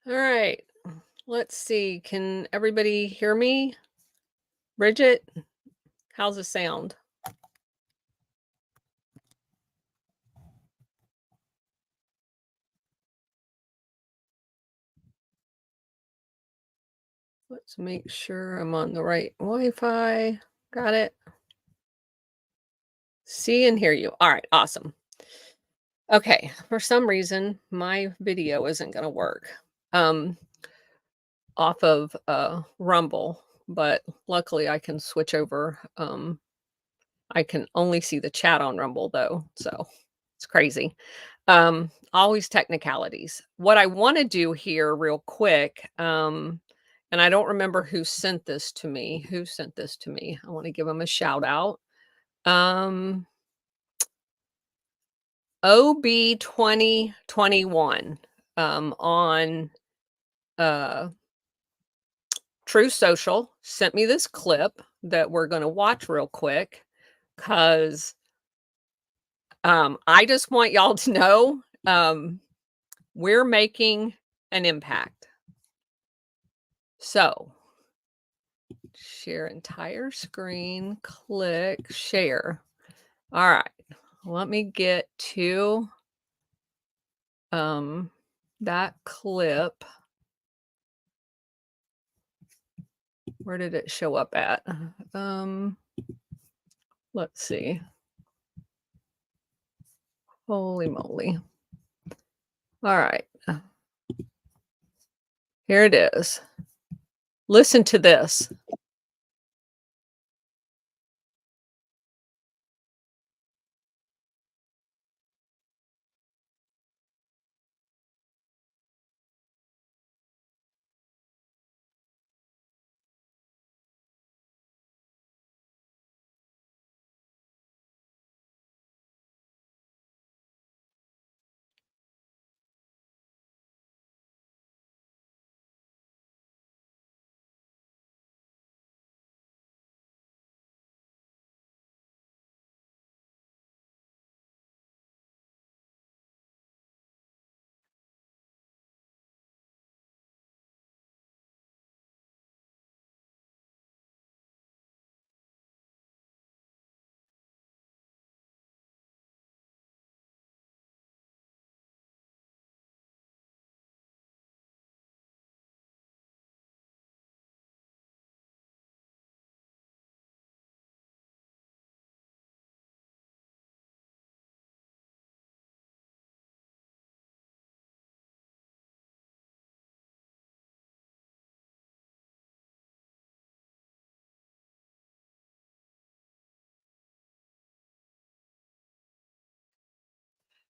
All right. Let's see. Can everybody hear me? Bridget, how's the sound? Let's make sure I'm on the right Wi-Fi. Got it. See and hear you. All right, awesome. Okay, for some reason my video isn't going to work um off of Rumble, but luckily I can switch over. I can only see the chat on Rumble though, so it's crazy. Always technicalities. What I want to do here real quick, and I don't remember who sent this to me. Who sent this to me? I want to give them a shout out. Um, OB 2021 on uh True Social sent me this clip that we're going to watch real quick because I just want y'all to know we're making an impact. So, share entire screen, click share. All right. Let me get to that clip. Where did it show up at? Let's see. Holy moly. All right. Here it is. Listen to this.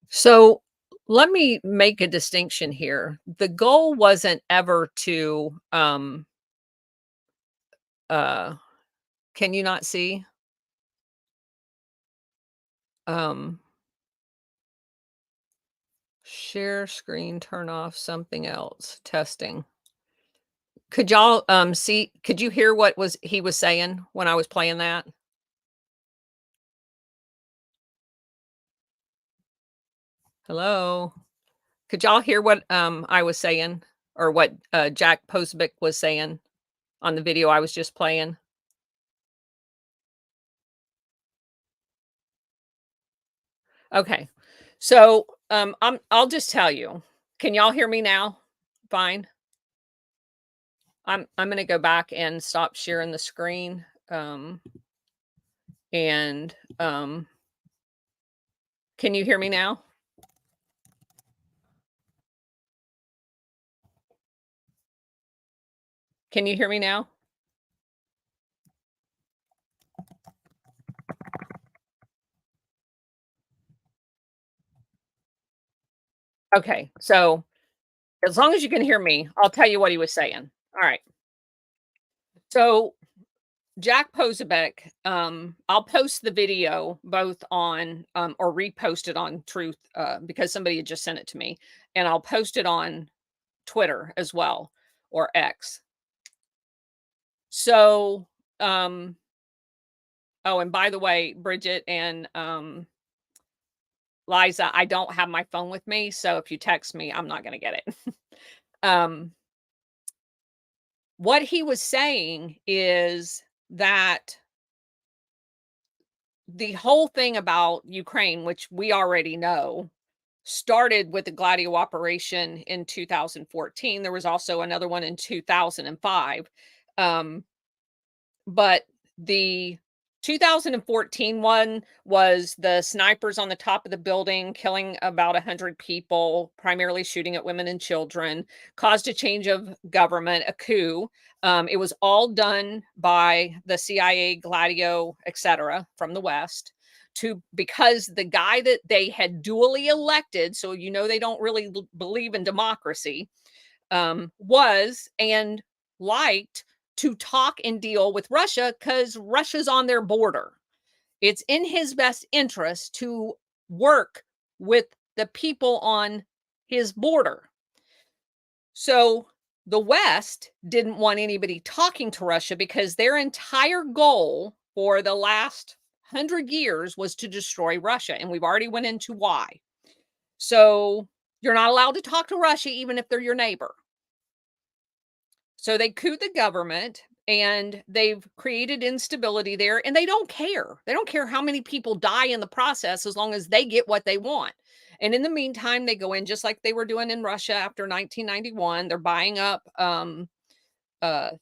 So let me make a distinction here. The goal wasn't ever to uh can you not see? Um Share screen, turn off something else. Testing. Could y'all see could you hear what was he was saying when I was playing that? Hello? Could y'all hear what I was saying or what Jack Posbick was saying on the video I was just playing? Okay. So I'll just tell you. Can y'all hear me now? Fine. I'm gonna go back and stop sharing the screen. And can you hear me now? Can you hear me now? Okay. So as long as you can hear me, I'll tell you what he was saying. All right. So Jack Posebek, I'll post the video both on or repost it on Truth because somebody had just sent it to me, and I'll post it on Twitter as well or X. So, oh, and by the way, Bridget and Liza, I don't have my phone with me, so if you text me, I'm not going to get it. Um, what he was saying is that the whole thing about Ukraine, which we already know, started with the Gladio operation in 2014. There was also another one in 2005. Um, but the 2014 one was the snipers on the top of the building killing about 100 people, primarily shooting at women and children, caused a change of government, a coup. It was all done by the CIA, Gladio, etc., from the West. To because the guy that they had duly elected, so you know they don't really believe in democracy, was and liked to talk and deal with Russia because Russia's on their border. It's in his best interest to work with the people on his border. So the West didn't want anybody talking to Russia because their entire goal for the last 100 years was to destroy Russia. And we've already went into why. So you're not allowed to talk to Russia, even if they're your neighbor. So they coup the government and they've created instability there and they don't care. They don't care how many people die in the process as long as they get what they want. And in the meantime, they go in just like they were doing in Russia after 1991. They're buying up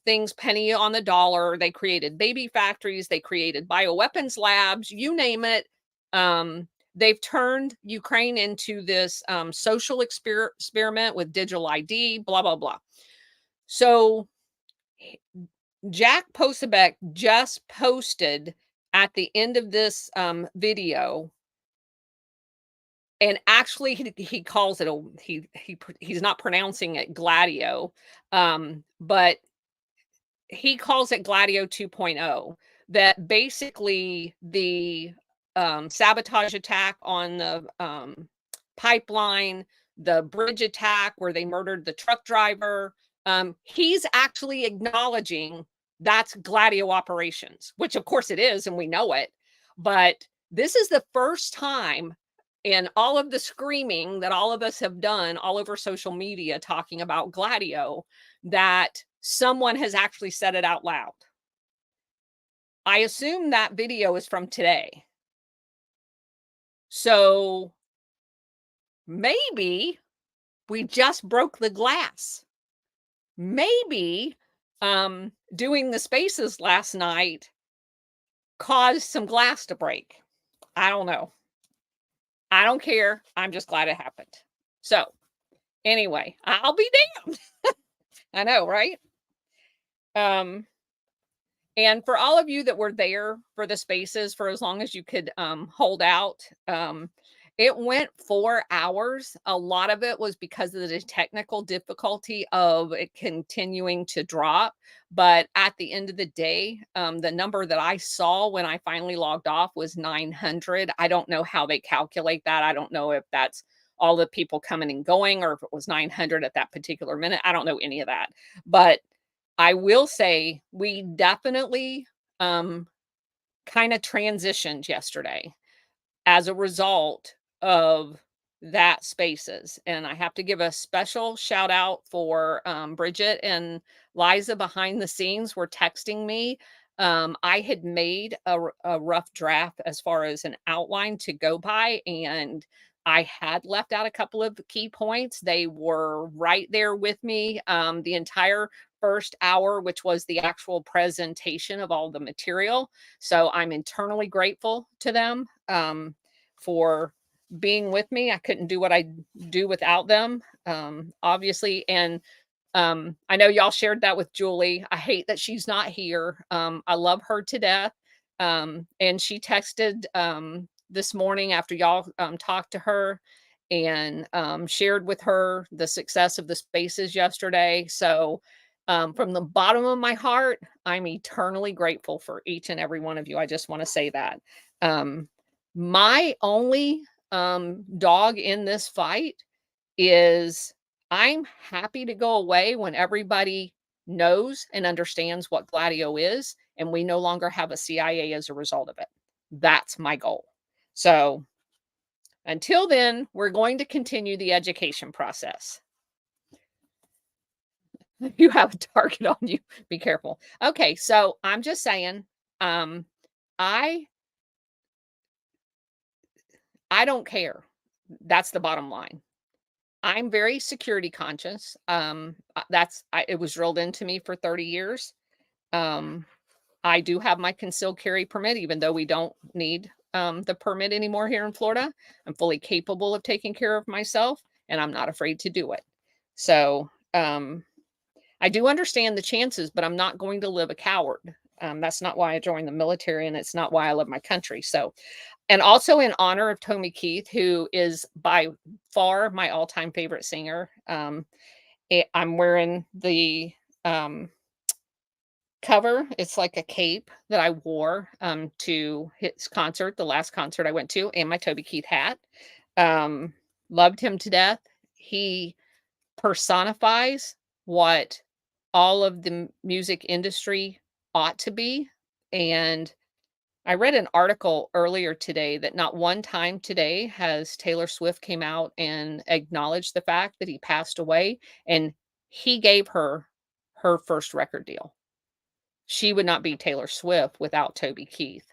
things penny on the dollar. They created baby factories. They created bioweapons labs, you name it. They've turned Ukraine into this social experiment with digital ID, blah, blah, blah. So Jack Posebek just posted at the end of this video, and actually he calls it he's not pronouncing it Gladio, but he calls it Gladio 2.0. That basically the sabotage attack on the pipeline, the bridge attack where they murdered the truck driver. He's actually acknowledging that's Gladio operations, which of course it is, and we know it. But this is the first time in all of the screaming that all of us have done all over social media talking about Gladio that someone has actually said it out loud. I assume that video is from today. So maybe we just broke the glass. Maybe doing the spaces last night caused some glass to break. I don't know. I don't care. I'm just glad it happened. So anyway, I'll be damned. I know, right? And for all of you that were there for the spaces for as long as you could hold out, it went 4 hours. A lot of it was because of the technical difficulty of it continuing to drop. But at the end of the day, the number that I saw when I finally logged off was 900. I don't know how they calculate that. I don't know if that's all the people coming and going or if it was 900 at that particular minute. I don't know any of that. But I will say we definitely kind of transitioned yesterday as a result of that spaces. And I have to give a special shout out for Bridget and Liza behind the scenes were texting me. I had made a rough draft as far as an outline to go by, and I had left out a couple of key points. They were right there with me the entire first hour, which was the actual presentation of all the material. So I'm internally grateful to them for being with me. I couldn't do what I do without them, obviously. And I know y'all shared that with Julie. I hate that she's not here. I love her to death. And she texted this morning after y'all talked to her and shared with her the success of the spaces yesterday. So from the bottom of my heart, I'm eternally grateful for each and every one of you. I just want to say that. My only dog in this fight is I'm happy to go away when everybody knows and understands what Gladio is, and we no longer have a CIA as a result of it. That's my goal. So until then, we're going to continue the education process. You have a target on you. Be careful. Okay, so I'm just saying, um, I I don't care. That's the bottom line. I'm very security conscious. It was drilled into me for 30 years. Um, I do have my concealed carry permit, even though we don't need the permit anymore here in Florida. I'm fully capable of taking care of myself, and I'm not afraid to do it. So I do understand the chances, but I'm not going to live a coward. That's not why I joined the military, and it's not why I love my country. So, and also in honor of Toby Keith, who is by far my all-time favorite singer. I'm wearing the um, cover. It's like a cape that I wore to his concert, the last concert I went to, and my Toby Keith hat. Um, Loved him to death. He personifies what all of the music industry ought to be. And I read an article earlier today that not one time today has Taylor Swift came out and acknowledged the fact that he passed away, and he gave her her first record deal. She would not be Taylor Swift without Toby Keith.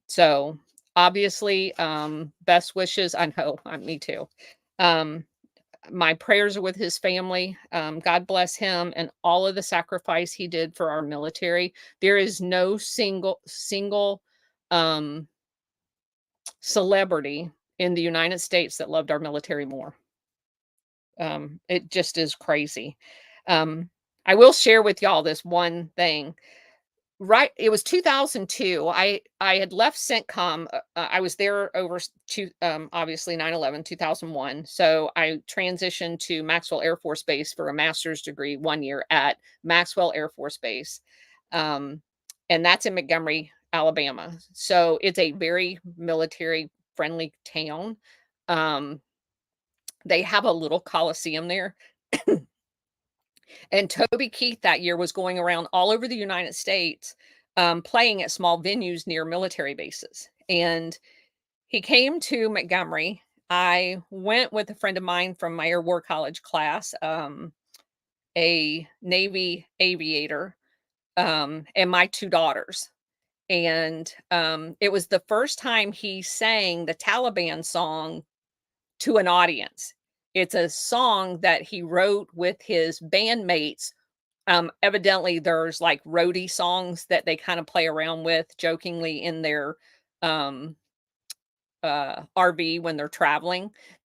So obviously, best wishes. I know, me too. Um, my prayers are with his family. God bless him and all of the sacrifice he did for our military. There is no single um, celebrity in the United States that loved our military more. It just is crazy. Um, I will share with y'all this one thing. Right, it was 2002. I had left CENTCOM. I was there over obviously 9/11, 2001. So I transitioned to Maxwell Air Force Base for a master's degree 1 year at Maxwell Air Force Base, um, and that's in Montgomery, Alabama. So it's a very military friendly town. Um, they have a little coliseum there. And Toby Keith that year was going around all over the United States, playing at small venues near military bases. And he came to Montgomery. I went with a friend of mine from my Air War College class, a Navy aviator, and my two daughters. And it was the first time he sang the Taliban song to an audience. It's a song that he wrote with his bandmates. Evidently, there's like roadie songs that they kind of play around with jokingly in their um, RV when they're traveling.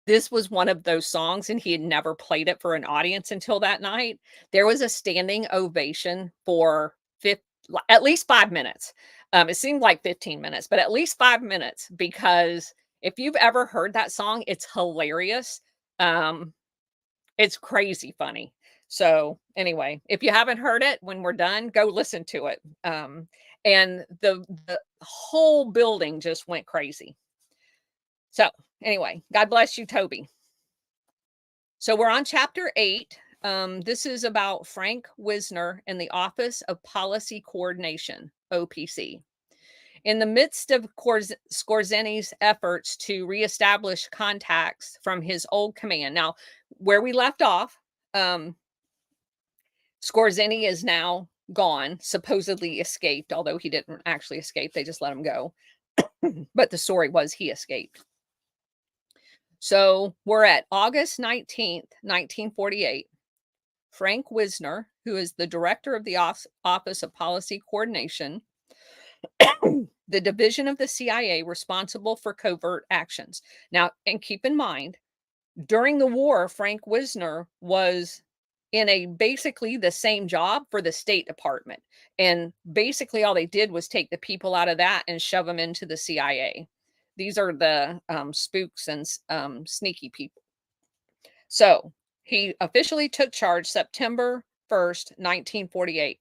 This was one of those songs, and he had never played it for an audience until that night. There was a standing ovation for at least 5 minutes. It seemed like 15 minutes, but at least 5 minutes, because if you've ever heard that song, it's hilarious. Um, it's crazy funny. So, anyway, if you haven't heard it, when we're done, go listen to it. And the whole building just went crazy. So, anyway, God bless you, Toby. So, we're on chapter 8. This is about Frank Wisner and the Office of Policy Coordination, OPC. In the midst of Skorzeny's efforts to reestablish contacts from his old command. Now, where we left off, Skorzeny is now gone, supposedly escaped, although he didn't actually escape. They just let him go. But the story was he escaped. So we're at August 19th, 1948. Frank Wisner, who is the director of the Office of Policy Coordination, the division of the CIA responsible for covert actions. Now, and keep in mind, during the war, Frank Wisner was in a basically the same job for the State Department. And basically all they did was take the people out of that and shove them into the CIA. These are the spooks and sneaky people. So he officially took charge September 1st, 1948.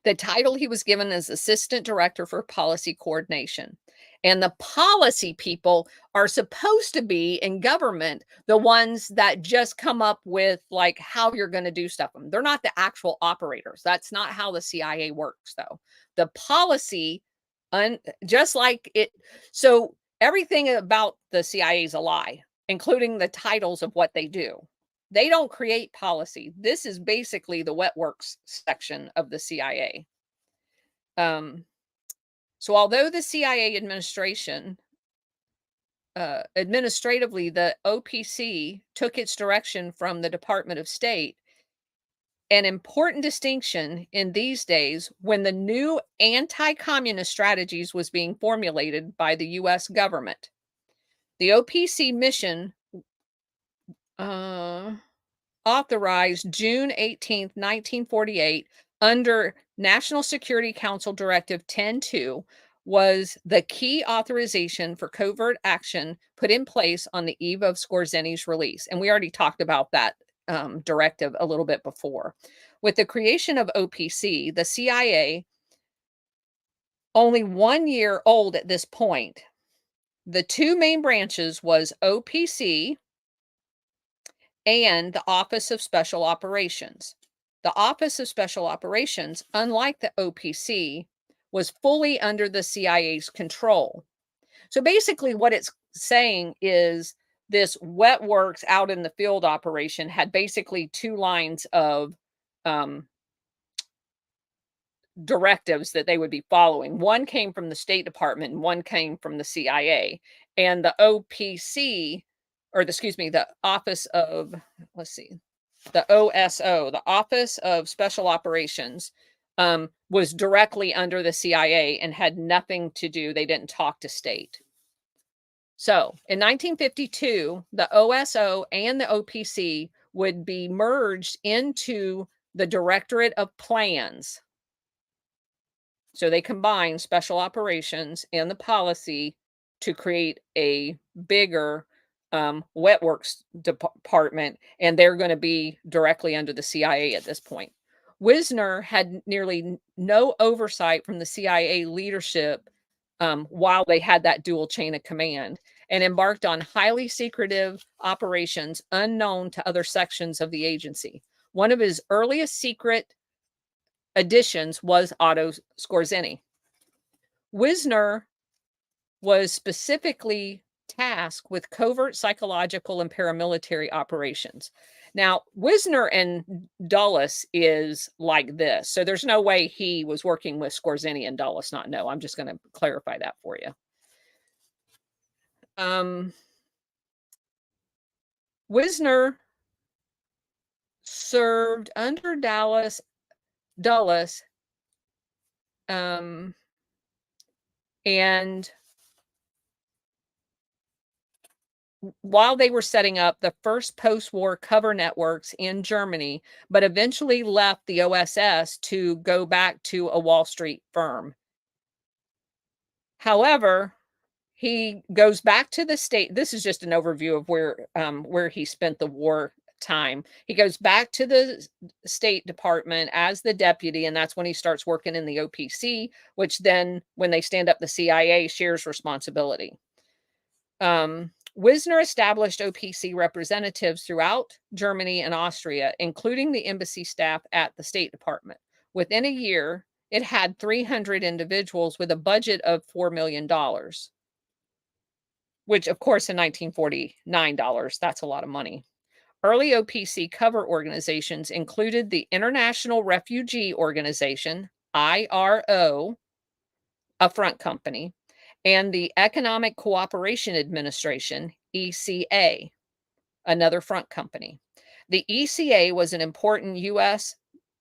The title he was given is Assistant Director for Policy Coordination. And the policy people are supposed to be in government, the ones that just come up with like how you're going to do stuff. They're not the actual operators. That's not how the CIA works, though. The policy, just like it. So everything about the CIA is a lie, including the titles of what they do. They don't create policy. This is basically the wet works section of the CIA. So although the CIA administration, administratively, the OPC took its direction from the Department of State, an important distinction in these days when the new anti-communist strategies was being formulated by the US government. The OPC mission authorized June 18th, 1948 under National Security Council Directive 10-2 was the key authorization for covert action put in place on the eve of Skorzeny's release. And we already talked about that directive a little bit before. With the creation of OPC, the CIA, only 1 year old at this point, the two main branches was OPC and the Office of Special Operations. The Office of Special Operations, unlike the OPC, was fully under the CIA's control. So basically, what it's saying is this wet works out in the field operation had basically two lines of directives that they would be following. One came from the State Department and one came from the CIA. And the OPC, or excuse me, the Office of, let's see, the OSO, the Office of Special Operations, was directly under the CIA and had nothing to do. They didn't talk to state. So in 1952, the OSO and the OPC would be merged into the Directorate of Plans. So they combine special operations and the policy to create a bigger wet works department, and they're going to be directly under the CIA at this point. Wisner had nearly no oversight from the CIA leadership while they had that dual chain of command, and embarked on highly secretive operations unknown to other sections of the agency. One of his earliest secret additions was Otto Skorzeny. Wisner was specifically tasked with covert psychological and paramilitary operations. Now, Wisner and Dulles is like this. So there's no way he was working with Skorzeny and Dulles not know. I'm just going to clarify that for you. Wisner served under Dulles, and while they were setting up the first post-war cover networks in Germany, but eventually left the OSS to go back to a Wall Street firm. However, he goes back to the state. This is just an overview of where he spent the war time. He goes back to the State Department as the deputy, and that's when he starts working in the OPC, which then, when they stand up the CIA, shares responsibility. Wisner established OPC representatives throughout Germany and Austria, including the embassy staff at the State Department. Within a year, it had 300 individuals with a budget of $4 million, which, of course, in 1949 dollars, that's a lot of money. Early OPC cover organizations included the International Refugee Organization, IRO, a front company, and the Economic Cooperation Administration, ECA, another front company. The ECA was an important U.S.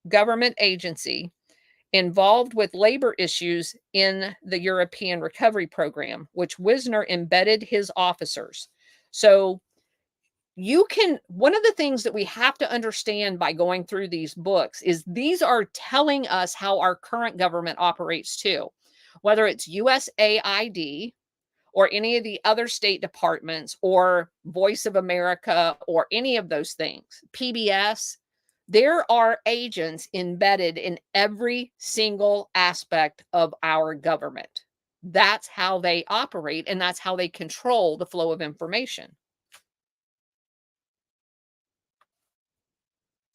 government agency involved with labor issues in the European Recovery Program, which Wisner embedded his officers. So one of the things that we have to understand by going through these books is these are telling us how our current government operates too. Whether it's USAID or any of the other state departments or Voice of America or any of those things, PBS, there are agents embedded in every single aspect of our government. That's how they operate, and that's how they control the flow of information.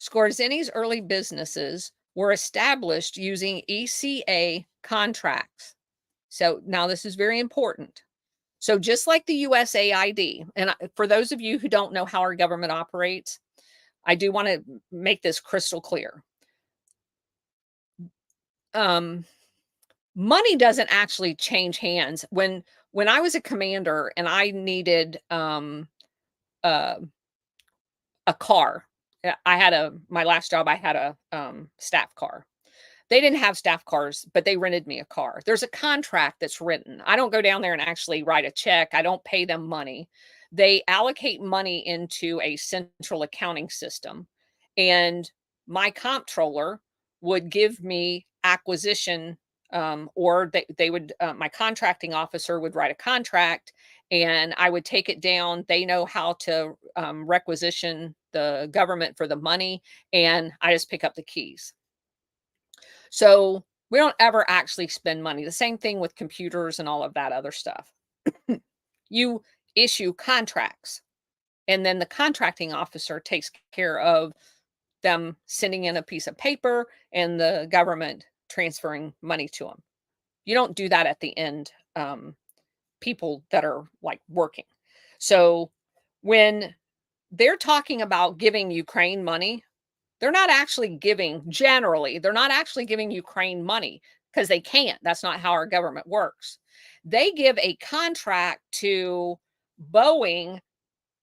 Skorzeny's early businesses were established using ECA contracts. So now this is very important. So just like the USAID, and for those of you who don't know how our government operates, I do want to make this crystal clear. Um, Money doesn't actually change hands. When I was a commander and I needed uh, a car, I had a my last job. I had a staff car. They didn't have staff cars, but they rented me a car. There's a contract that's written. I don't go down there and actually write a check. I don't pay them money. They allocate money into a central accounting system. And my comptroller would give me acquisition, or they would, my contracting officer would write a contract and I would take it down. They know how to requisition the government for the money, and I just pick up the keys. So we don't ever actually spend money. The same thing with computers and all of that other stuff. You issue contracts, and then the contracting officer takes care of them sending in a piece of paper and the government transferring money to them. You don't do that at the end, people that are like working. So when they're talking about giving Ukraine money, they're not actually giving generally, they're not actually giving Ukraine money because they can't. That's not how our government works. They give a contract to Boeing,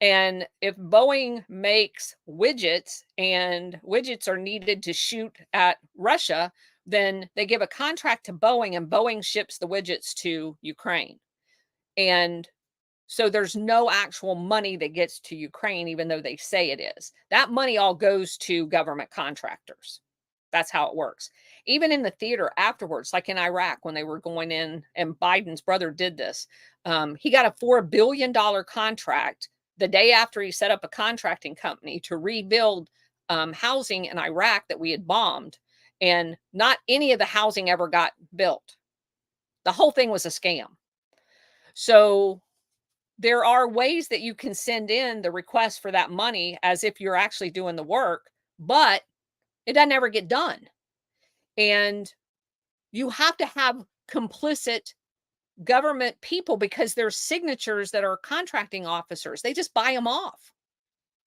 and if Boeing makes widgets and widgets are needed to shoot at Russia, then they give a contract to Boeing and Boeing ships the widgets to Ukraine. And so there's no actual money that gets to Ukraine, even though they say it is. That money all goes to government contractors. That's how it works. Even in the theater afterwards, like in Iraq, when they were going in, and Biden's brother did this, he got a $4 billion contract the day after he set up a contracting company to rebuild housing in Iraq that we had bombed. And not any of the housing ever got built. The whole thing was a scam. So there are ways that you can send in the request for that money as if you're actually doing the work, but it doesn't ever get done. And you have to have complicit government people because there's signatures that are contracting officers. They just buy them off.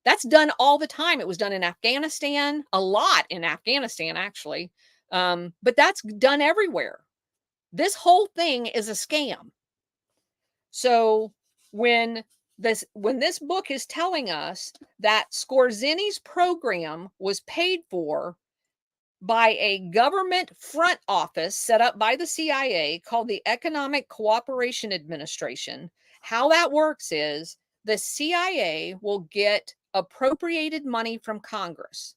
That's done all the time. It was done in Afghanistan, a lot in Afghanistan, actually. But that's done everywhere. This whole thing is a scam. So when this book is telling us that Skorzeny's program was paid for by a government front office set up by the CIA called the Economic Cooperation Administration, how that works is the CIA will get appropriated money from Congress.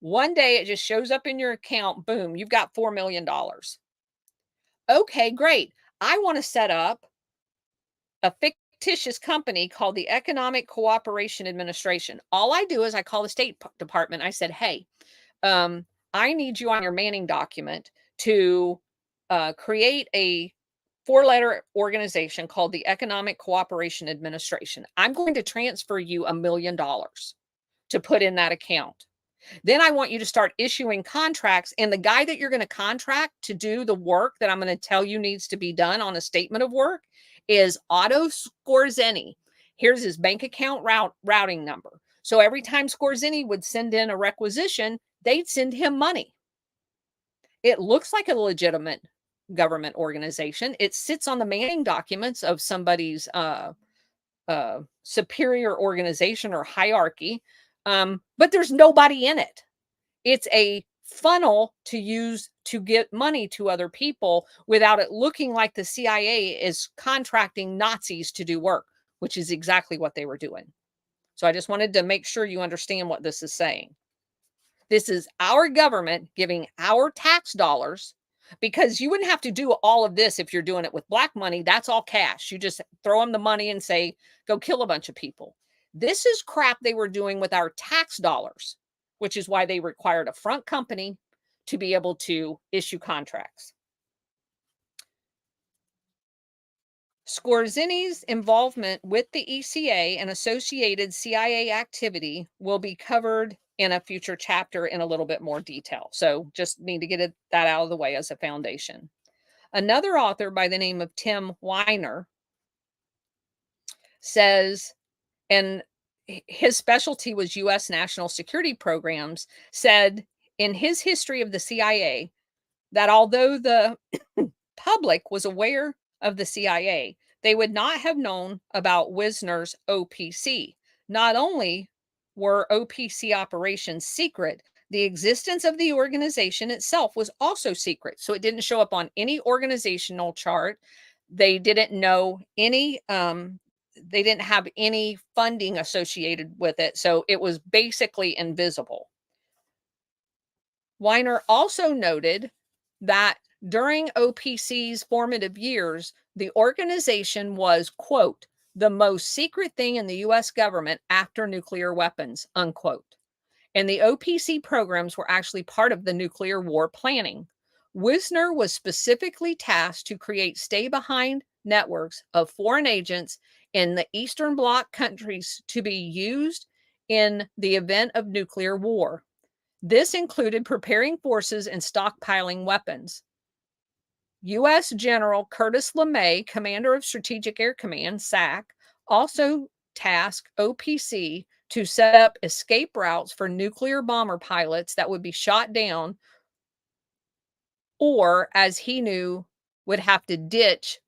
One day it just shows up in your account, boom, you've got $4 million. Okay, great. I want to set up a fictitious company called the Economic Cooperation Administration. All I do is I call the State Department. I said, hey, I need you on your Manning document to create a four-letter organization called the Economic Cooperation Administration. I'm going to transfer you $1 million to put in that account. Then I want you to start issuing contracts. And the guy that you're going to contract to do the work that I'm going to tell you needs to be done on a statement of work is Otto Skorzeny. Here's his bank account routing number. So every time Skorzeny would send in a requisition, they'd send him money. It looks like a legitimate government organization. It sits on the Manning documents of somebody's superior organization or hierarchy, but there's nobody in it. It's a funnel to use to get money to other people without it looking like the CIA is contracting Nazis to do work, which is exactly what they were doing. So I just wanted to make sure you understand what this is saying. This is our government giving our tax dollars, because you wouldn't have to do all of this if you're doing it with black money. That's all cash. You just throw them the money and say, go kill a bunch of people. This is crap they were doing with our tax dollars, which is why they required a front company to be able to issue contracts. Skorzeny's involvement with the ECA and associated CIA activity will be covered in a future chapter in a little bit more detail. So just need to get that out of the way as a foundation. Another author by the name of Tim Weiner says, and his specialty was U.S. national security programs, said in his history of the CIA that although the public was aware of the CIA, they would not have known about Wisner's OPC. Not only were OPC operations secret, the existence of the organization itself was also secret. So it didn't show up on any organizational chart. They didn't know any, they didn't have any funding associated with it. So it was basically invisible. Weiner also noted that during OPC's formative years, the organization was, quote, the most secret thing in the US government after nuclear weapons, unquote. And the OPC programs were actually part of the nuclear war planning. Wisner was specifically tasked to create stay behind networks of foreign agents in the Eastern Bloc countries to be used in the event of nuclear war. This included preparing forces and stockpiling weapons. U.S. General Curtis LeMay, commander of Strategic Air Command, SAC, also tasked OPC to set up escape routes for nuclear bomber pilots that would be shot down or, as he knew, would have to ditch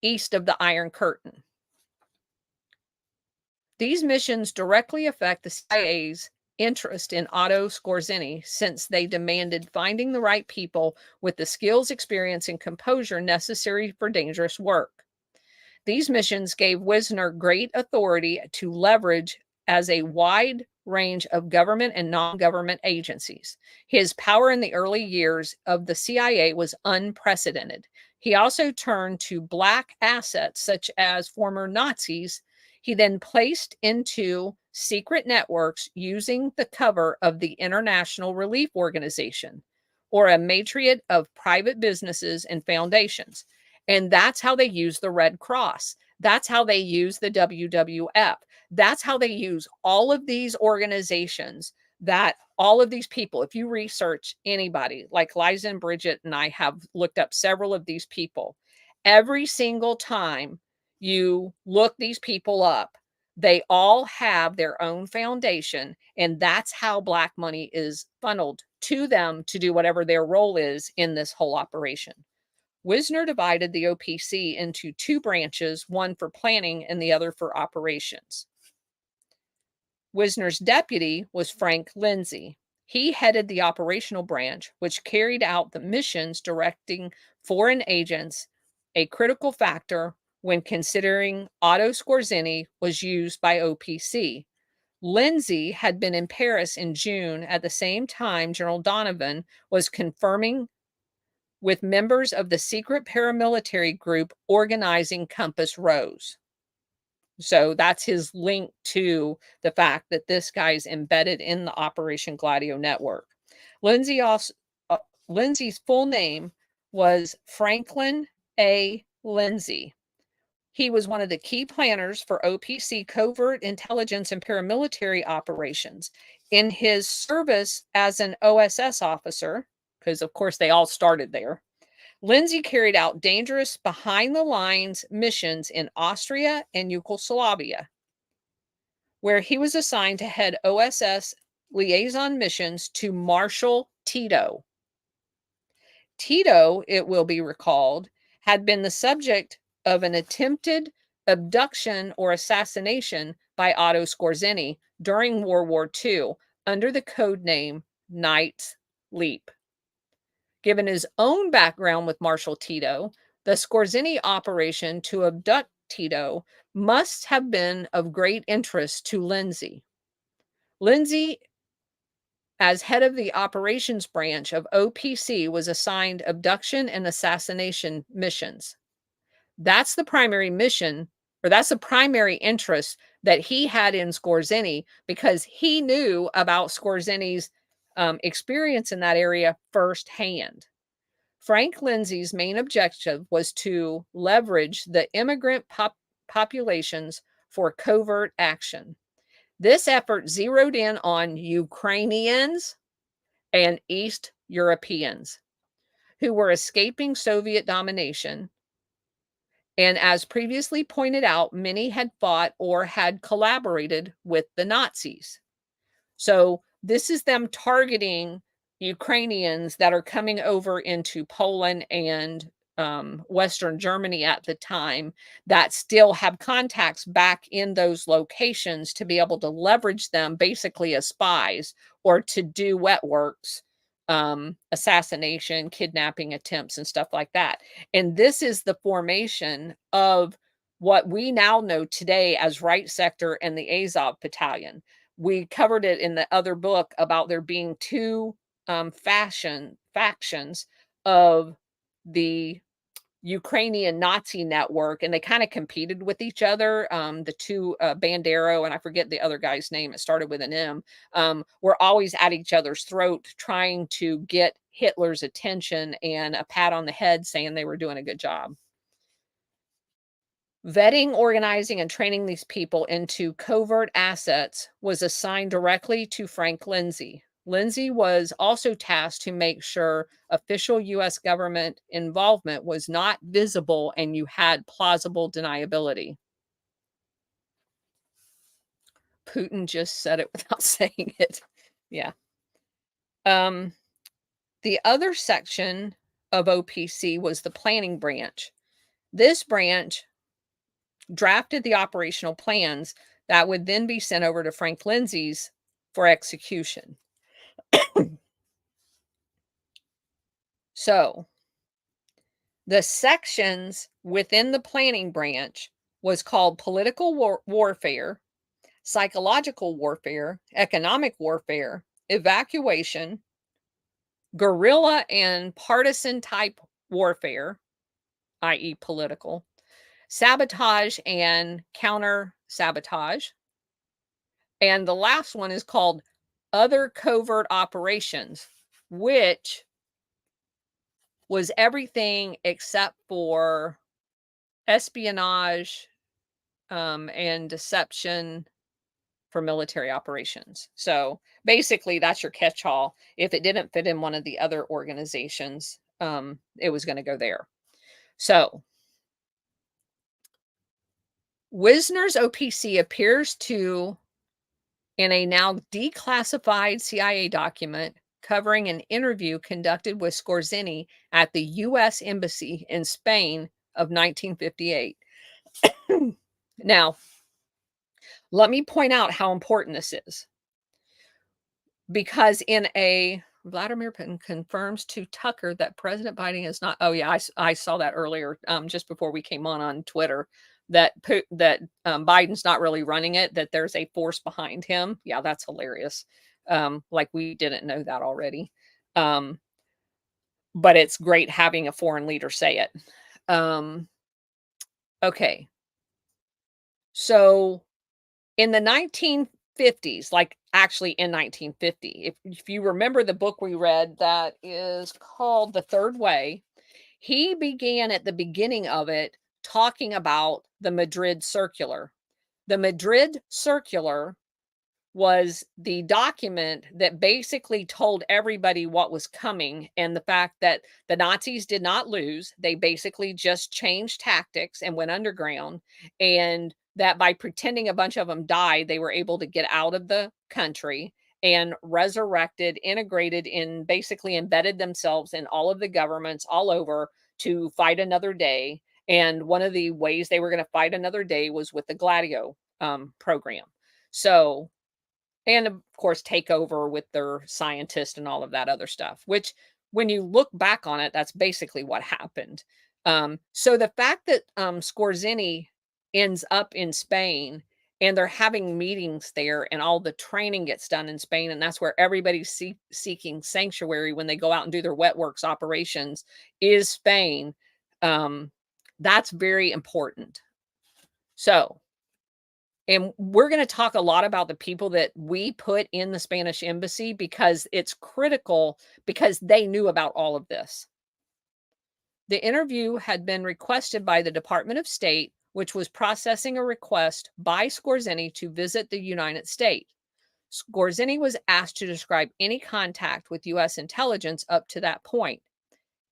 east of the Iron Curtain. These missions directly affect the CIA's interest in Otto Skorzeny since they demanded finding the right people with the skills, experience, and composure necessary for dangerous work. These missions gave Wisner great authority to leverage as a wide range of government and non-government agencies. His power in the early years of the CIA was unprecedented. He also turned to black assets such as former Nazis. He then placed into secret networks using the cover of the International Relief Organization, or a matriot of private businesses and foundations. And that's how they use the Red Cross. That's how they use the WWF. That's how they use all of these organizations, that all of these people, if you research anybody, like Liza and Bridget and I have looked up several of these people, every single time you look these people up, they all have their own foundation, and that's how black money is funneled to them to do whatever their role is in this whole operation. Wisner divided the OPC into two branches, one for planning and the other for operations. Wisner's deputy was Frank Lindsay. He headed the operational branch, which carried out the missions directing foreign agents, a critical factor when considering Otto Skorzeny was used by OPC. Lindsay had been in Paris in June at the same time General Donovan was confirming with members of the secret paramilitary group organizing Compass Rose. So that's his link to the fact that this guy's embedded in the Operation Gladio network. Lindsay also, Lindsay's full name was Franklin A. Lindsay. He was one of the key planners for OPC covert intelligence and paramilitary operations. In his service as an OSS officer, because of course they all started there, Lindsay carried out dangerous behind the lines missions in Austria and Yugoslavia, where he was assigned to head OSS liaison missions to Marshal Tito. Tito, it will be recalled, had been the subject of an attempted abduction or assassination by Otto Skorzeny during World War II under the code name Knight's Leap. Given his own background with Marshal Tito, the Skorzeny operation to abduct Tito must have been of great interest to Lindsay. Lindsay, as head of the operations branch of OPC, was assigned abduction and assassination missions. That's the primary mission, or that's the primary interest that he had in Skorzeny, because he knew about Skorzeny's experience in that area firsthand. Frank Lindsay's main objective was to leverage the immigrant populations for covert action. This effort zeroed in on Ukrainians and East Europeans who were escaping Soviet domination And as previously pointed out, many had fought or had collaborated with the Nazis. So this is them targeting Ukrainians that are coming over into Poland and Western Germany at the time that still have contacts back in those locations to be able to leverage them basically as spies or to do wet works, assassination, kidnapping attempts, and stuff like that. And this is the formation of what we now know today as Right Sector and the Azov Battalion. We covered it in the other book about there being two factions of the Ukrainian Nazi network, and they kind of competed with each other. The two Bandero and I forget the other guy's name. It started with an M. Were always at each other's throat, trying to get Hitler's attention and a pat on the head, saying they were doing a good job. Vetting, organizing, and training these people into covert assets was assigned directly to Frank Lindsay. Lindsay was also tasked to make sure official US government involvement was not visible and you had plausible deniability. Putin just said it without saying it. Yeah. Um, the other section of OPC was the planning branch. This branch drafted the operational plans that would then be sent over to Frank Lindsay's for execution. So, the sections within the planning branch was called political warfare, psychological warfare, economic warfare, evacuation, guerrilla and partisan type warfare, i.e., political, sabotage and counter sabotage. And the last one is called other covert operations, which was everything except for espionage and deception for military operations. So basically, that's your catch all. If it didn't fit in one of the other organizations, it was going to go there. So Wisner's OPC appears to, in a now declassified CIA document covering an interview conducted with Skorzeny at the U.S. Embassy in Spain of 1958. Now, let me point out how important this is. Because in a Vladimir Putin confirms to Tucker that President Biden is not. Oh yeah, I saw that earlier, just before we came on Twitter, that Biden's not really running it. That there's a force behind him. Yeah, that's hilarious. Like we didn't know that already. But it's great having a foreign leader say it. Okay, so in the 1950s, like actually in 1950, if you remember the book we read that is called The Third Way, he began at the beginning of it talking about the Madrid Circular. The Madrid Circular was the document that basically told everybody what was coming and the fact that the Nazis did not lose. They basically just changed tactics and went underground, and that by pretending a bunch of them died, they were able to get out of the country and resurrected, integrated in, basically embedded themselves in all of the governments all over to fight another day. And one of the ways they were going to fight another day was with the Gladio program. So, and of course take over with their scientists and all of that other stuff, which when you look back on it, that's basically what happened. So the fact that Skorzeny ends up in Spain and they're having meetings there and all the training gets done in Spain, and that's where everybody's seeking sanctuary when they go out and do their wet works operations, is Spain. That's very important. So, and we're going to talk a lot about the people that we put in the Spanish embassy because it's critical, because they knew about all of this. The interview had been requested by the Department of State, which was processing a request by Skorzeny to visit the United States. Skorzeny was asked to describe any contact with U.S. intelligence up to that point.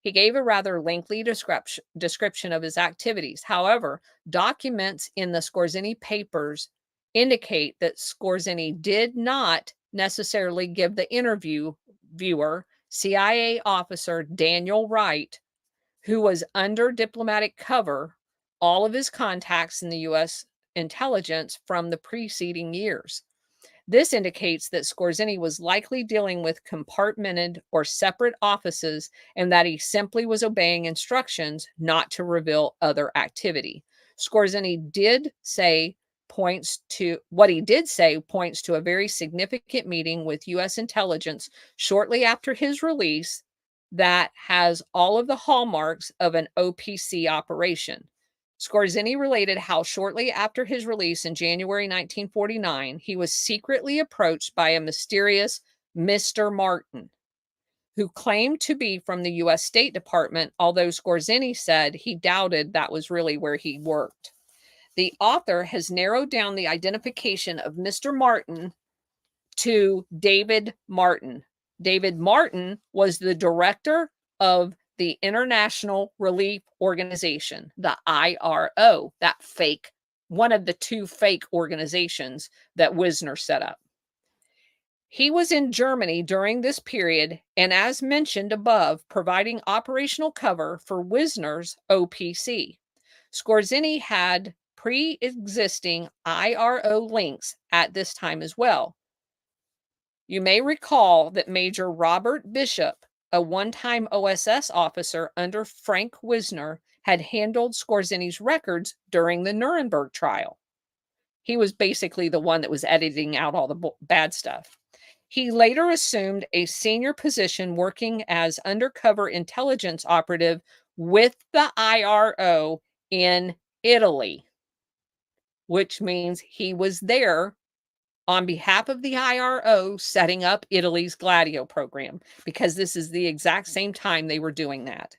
He gave a rather lengthy description of his activities. However, documents in the Skorzeny papers indicate that Skorzeny did not necessarily give the viewer, CIA officer Daniel Wright, who was under diplomatic cover, all of his contacts in the U.S. intelligence from the preceding years. This indicates that Skorzeny was likely dealing with compartmented or separate offices and that he simply was obeying instructions not to reveal other activity. Skorzeny did say points to what he did say points to a very significant meeting with U.S. intelligence shortly after his release that has all of the hallmarks of an OPC operation. Skorzeny related how shortly after his release in January 1949, he was secretly approached by a mysterious Mr. Martin, who claimed to be from the U.S. State Department, although Skorzeny said he doubted that was really where he worked. The author has narrowed down the identification of Mr. Martin to David Martin. David Martin was the director of the International Relief Organization, the IRO, that fake, one of the two fake organizations that Wisner set up. He was in Germany during this period, and as mentioned above, providing operational cover for Wisner's OPC. Skorzeny had pre-existing IRO links at this time as well. You may recall that Major Robert Bishop, a one-time OSS officer under Frank Wisner, had handled Skorzeny's records during the Nuremberg trial. He was basically the one that was editing out all the bad stuff. He later assumed a senior position working as undercover intelligence operative with the IRO in Italy, which means he was there on behalf of the IRO setting up Italy's Gladio program, because this is the exact same time they were doing that.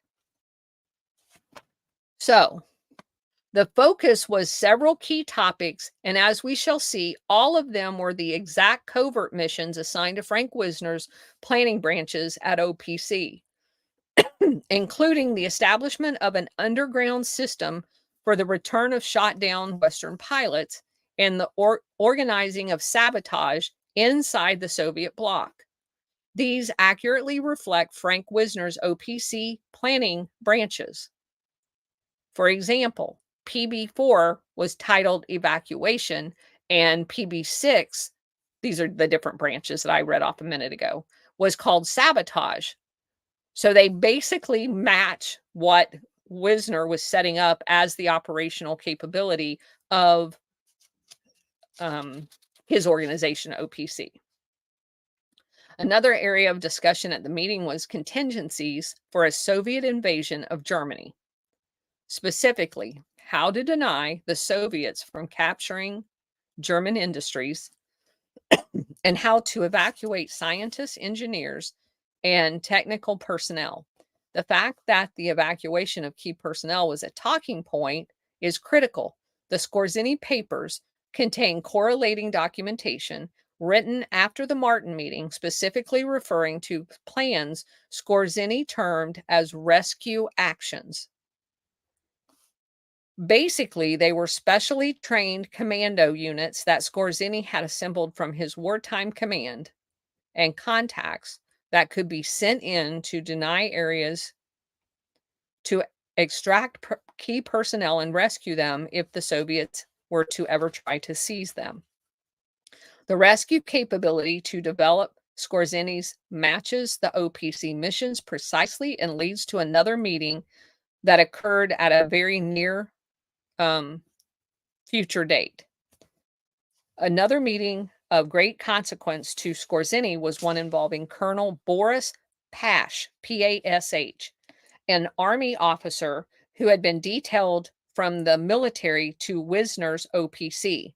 So the focus was several key topics, and as we shall see, all of them were the exact covert missions assigned to Frank Wisner's planning branches at OPC, including the establishment of an underground system for the return of shot down Western pilots and the organizing of sabotage inside the Soviet bloc. These accurately reflect Frank Wisner's OPC planning branches. For example, PB4 was titled Evacuation, and PB6, these are the different branches that I read off a minute ago, was called Sabotage. So they basically match what Wisner was setting up as the operational capability of his organization, OPC. Another area of discussion at the meeting was contingencies for a Soviet invasion of Germany. Specifically, how to deny the Soviets from capturing German industries and how to evacuate scientists, engineers, and technical personnel. The fact that the evacuation of key personnel was a talking point is critical. The Skorzeny papers contain correlating documentation written after the Martin meeting, specifically referring to plans Skorzeny termed as rescue actions. Basically, they were specially trained commando units that Skorzeny had assembled from his wartime command and contacts that could be sent in to deny areas to extract key personnel and rescue them if the Soviets were to ever try to seize them. The rescue capability to develop Skorzeny's matches the OPC missions precisely and leads to another meeting that occurred at a very near future date. Another meeting of great consequence to Skorzeny was one involving Colonel Boris Pash, P-A-S-H, an Army officer who had been detailed from the military to Wisner's OPC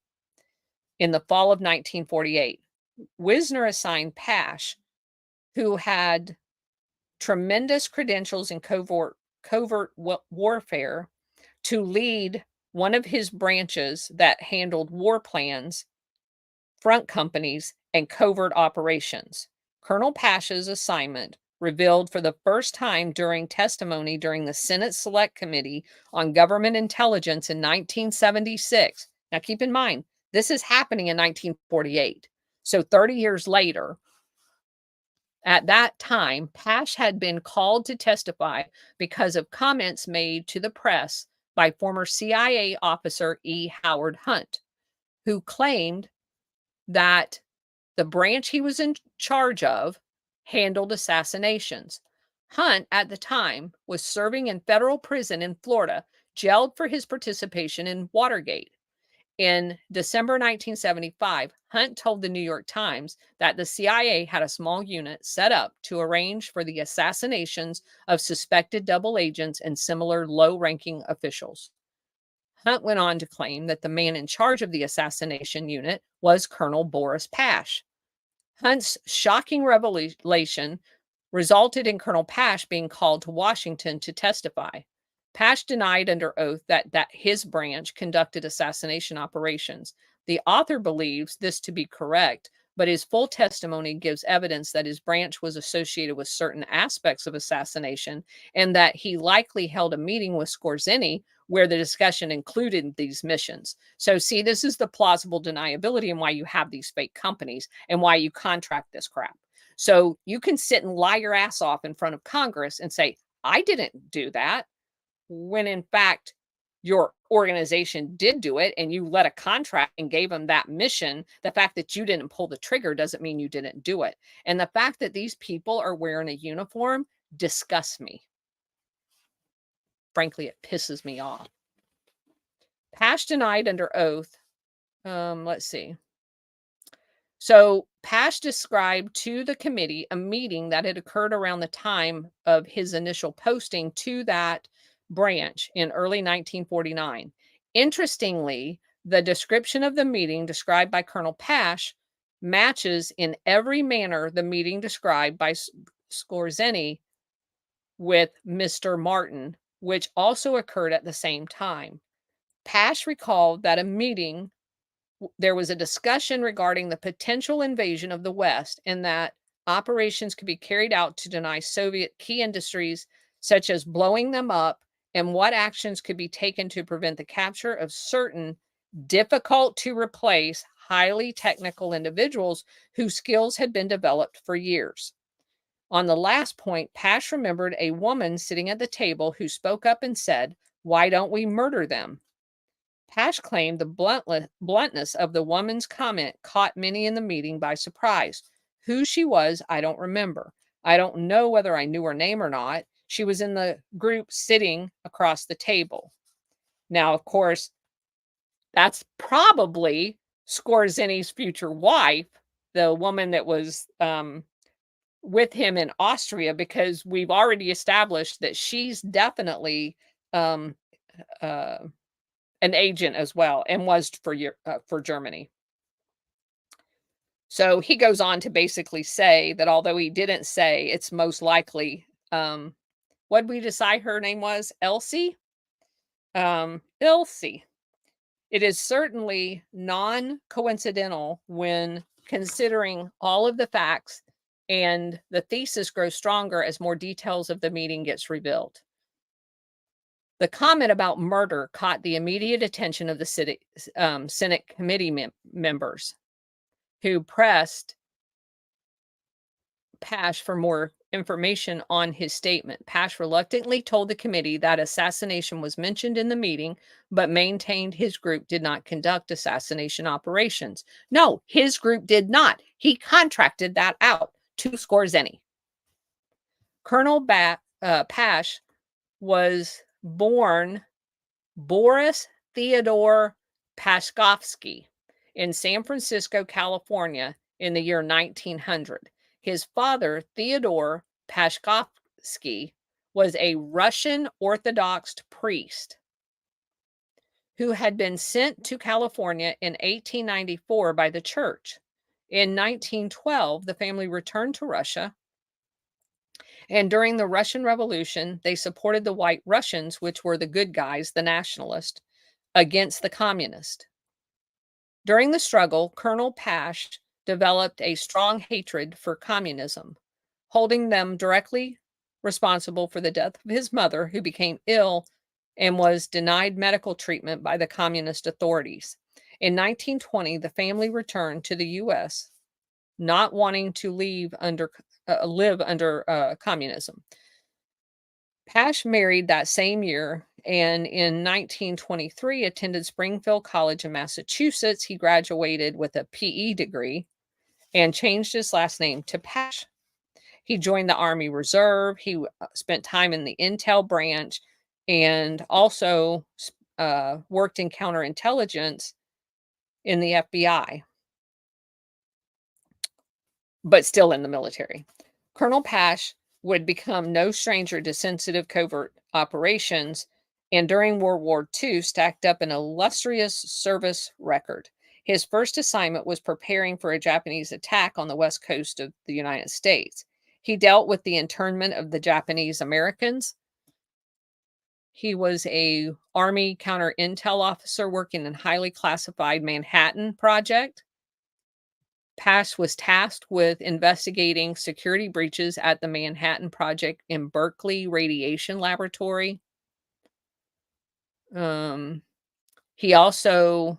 in the fall of 1948. Wisner assigned Pash, who had tremendous credentials in covert warfare, to lead one of his branches that handled war plans, front companies, and covert operations. Colonel Pash's assignment revealed for the first time during testimony during the Senate Select Committee on Government Intelligence in 1976. Now, keep in mind, this is happening in 1948. So 30 years later, at that time, Pash had been called to testify because of comments made to the press by former CIA officer E. Howard Hunt, who claimed that the branch he was in charge of handled assassinations. Hunt, at the time, was serving in federal prison in Florida, jailed for his participation in Watergate. In December 1975, Hunt told the New York Times that the CIA had a small unit set up to arrange for the assassinations of suspected double agents and similar low ranking officials. Hunt went on to claim that the man in charge of the assassination unit was Colonel Boris Pash. Hunt's shocking revelation resulted in Colonel Pash being called to Washington to testify. Pash denied under oath that his branch conducted assassination operations. The author believes this to be correct, but his full testimony gives evidence that his branch was associated with certain aspects of assassination and that he likely held a meeting with Skorzeny where the discussion included these missions. So, see, this is the plausible deniability and why you have these fake companies and why you contract this crap. So, you can sit and lie your ass off in front of Congress and say, I didn't do that, when in fact, your organization did do it and you led a contract and gave them that mission. The fact that you didn't pull the trigger doesn't mean you didn't do it. And the fact that these people are wearing a uniform disgusts me. Frankly, it pisses me off. Pash denied under oath. Let's see. So Pash described to the committee a meeting that had occurred around the time of his initial posting to that branch in early 1949. Interestingly, the description of the meeting described by Colonel Pash matches in every manner the meeting described by Skorzeny with Mr. Martin, which also occurred at the same time. Pash recalled that a meeting there was a discussion regarding the potential invasion of the West and that operations could be carried out to deny Soviet key industries, such as blowing them up, and what actions could be taken to prevent the capture of certain difficult to replace, highly technical individuals whose skills had been developed for years. On the last point, Pash remembered a woman sitting at the table who spoke up and said, "Why don't we murder them?" Pash claimed the bluntness of the woman's comment caught many in the meeting by surprise. Who she was, I don't remember. I don't know whether I knew her name or not. She was in the group sitting across the table. Now, of course, that's probably Skorzeny's future wife, the woman that was with him in Austria, because we've already established that she's definitely um, uh, an agent as well, and was for Germany. So he goes on to basically say that although he didn't say it's most likely, what did we decide her name was? Elsie? Elsie. It is certainly non-coincidental when considering all of the facts, and the thesis grows stronger as more details of the meeting gets revealed. The comment about murder caught the immediate attention of the Senate committee members who pressed Pash for more information on his statement. Pash reluctantly told the committee that assassination was mentioned in the meeting, but maintained his group did not conduct assassination operations. No, his group did not. He contracted that out to Skorzeny. Colonel Pash was born Boris Theodore Pashkovsky in San Francisco, California in the year 1900. His father, Theodore Pashkovsky, was a Russian Orthodox priest who had been sent to California in 1894 by the church. In 1912, the family returned to Russia, and during the Russian Revolution, they supported the White Russians, which were the good guys, the nationalists, against the communists. During the struggle, Colonel Pash developed a strong hatred for communism. holding them directly responsible for the death of his mother, who became ill and was denied medical treatment by the communist authorities. In 1920, the family returned to the U.S., not wanting to live under communism. Pash married that same year, and in 1923 attended Springfield College in Massachusetts. He graduated with a PE degree and changed his last name to Pash. He joined the Army Reserve. He spent time in the Intel branch and also worked in counterintelligence in the FBI, but still in the military. Colonel Pash would become no stranger to sensitive covert operations, and during World War II stacked up an illustrious service record. His first assignment was preparing for a Japanese attack on the west coast of the United States. He dealt with the internment of the Japanese Americans. He was a Army counter intel officer working in highly classified Manhattan Project. Pash was tasked with investigating security breaches at the Manhattan Project in Berkeley Radiation Laboratory. He also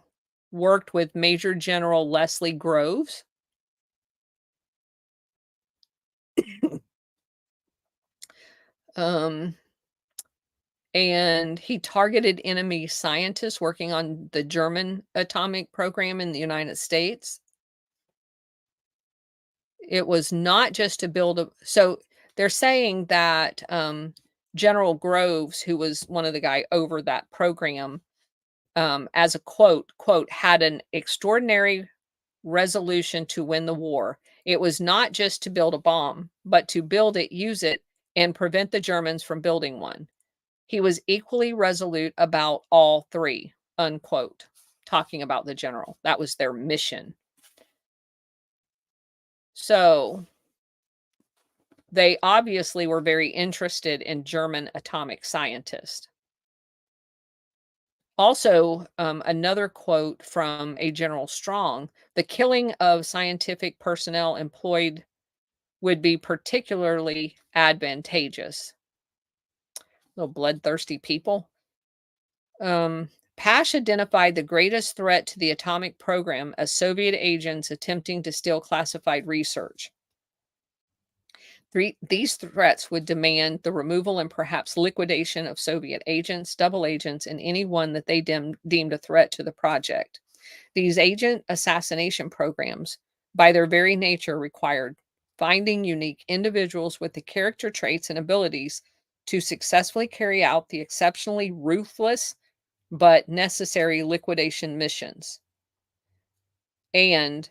worked with Major General Leslie Groves. And he targeted enemy scientists working on the German atomic program in the United States. It was not just to build a so they're saying that, General Groves, who was one of the guy over that program, as a quote, "had an extraordinary resolution to win the war. It was not just to build a bomb, but to build it, use it, and prevent the Germans from building one. He was equally resolute about all three," unquote, talking about the general. That was their mission. So they obviously were very interested in German atomic scientists. Also, another quote from a General Strong: "The killing of scientific personnel employed would be particularly advantageous." Little bloodthirsty people. Pash identified the greatest threat to the atomic program as Soviet agents attempting to steal classified research. These threats would demand the removal and perhaps liquidation of Soviet agents, double agents, and anyone that they deemed a threat to the project. These agent assassination programs, by their very nature, required finding unique individuals with the character traits and abilities to successfully carry out the exceptionally ruthless but necessary liquidation missions. And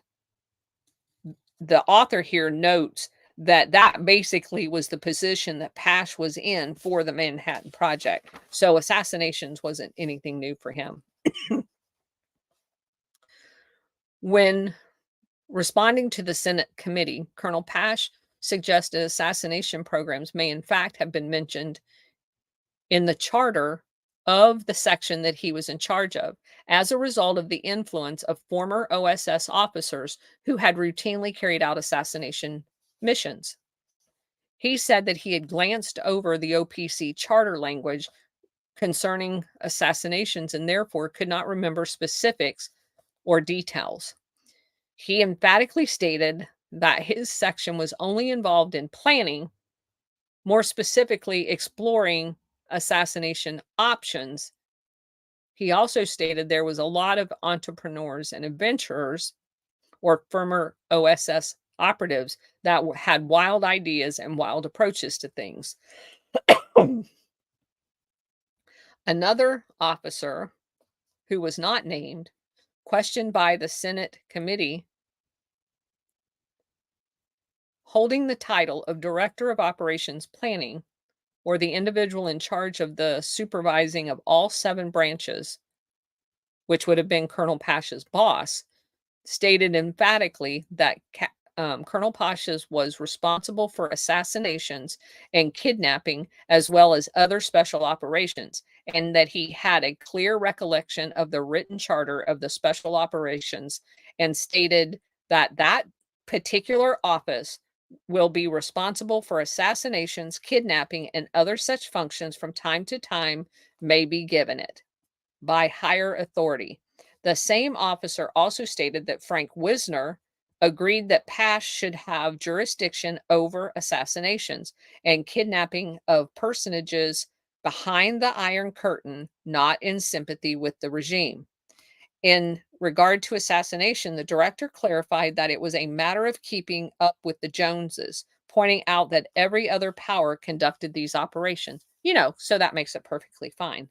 the author here notes that that basically was the position that Pash was in for the Manhattan Project. So assassinations wasn't anything new for him. When responding to the Senate committee, Colonel Pash suggested assassination programs may in fact have been mentioned in the charter of the section that he was in charge of, as a result of the influence of former OSS officers who had routinely carried out assassination missions. He said that he had glanced over the OPC charter language concerning assassinations and therefore could not remember specifics or details. He emphatically stated that his section was only involved in planning, more specifically exploring assassination options. He also stated there was a lot of entrepreneurs and adventurers or former OSS operatives that had wild ideas and wild approaches to things. Another officer who was not named, questioned by the Senate committee, holding the title of Director of Operations Planning, or the individual in charge of the supervising of all 7 branches, which would have been Colonel Pash's boss, stated emphatically that Colonel Pasha's was responsible for assassinations and kidnapping, as well as other special operations, and that he had a clear recollection of the written charter of the special operations, and stated that that particular office will be responsible for assassinations, kidnapping, and other such functions from time to time may be given it by higher authority. The same officer also stated that Frank Wisner agreed that Pash should have jurisdiction over assassinations and kidnapping of personages behind the Iron Curtain, not in sympathy with the regime. In regard to assassination, the director clarified that it was a matter of keeping up with the Joneses, pointing out that every other power conducted these operations. So that makes it perfectly fine.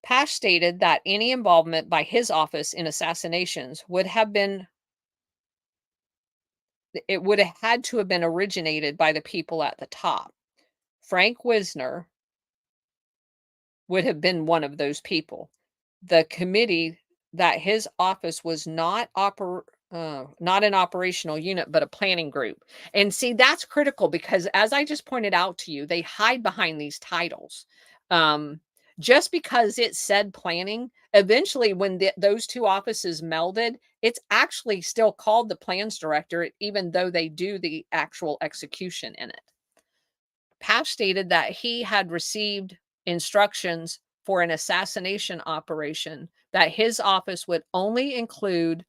Pash stated that any involvement by his office in assassinations would have had to have been originated by the people at the top. Frank Wisner would have been one of those people. The committee that his office was not an operational unit, but a planning group. And see, that's critical because as I just pointed out to you, they hide behind these titles. Um, just because it said planning, eventually when those two offices melded, it's actually still called the plans director, even though they do the actual execution in it. Pash stated that he had received instructions for an assassination operation, that his office would only include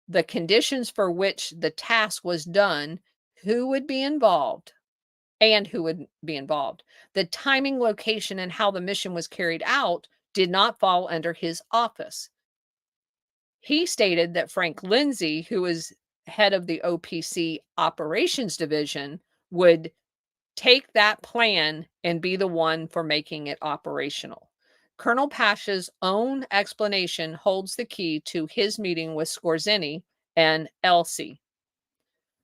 the conditions for which the task was done, who would be involved, and who would be involved. The timing, location, and how the mission was carried out did not fall under his office. He stated that Frank Lindsay, who is head of the OPC operations division, would take that plan and be the one for making it operational. Colonel Pasha's own explanation holds the key to his meeting with Skorzeny and Elsie.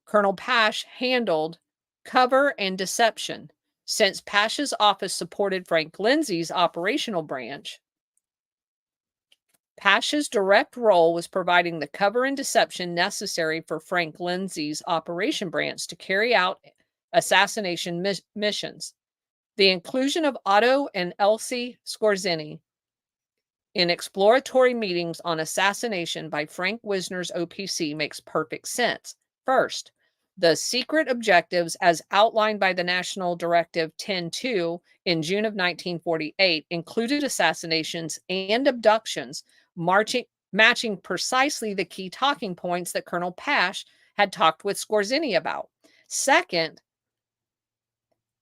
Colonel Pash handled cover and deception. Since Pasha's office supported Frank Lindsay's operational branch, Pasha's direct role was providing the cover and deception necessary for Frank Lindsay's operation branch to carry out assassination missions. The inclusion of Otto and Elsie Skorzeny in exploratory meetings on assassination by Frank Wisner's OPC makes perfect sense. First, the secret objectives as outlined by the National Directive 10-2 in June of 1948 included assassinations and abductions, matching precisely the key talking points that Colonel Pash had talked with Skorzeny about. Second,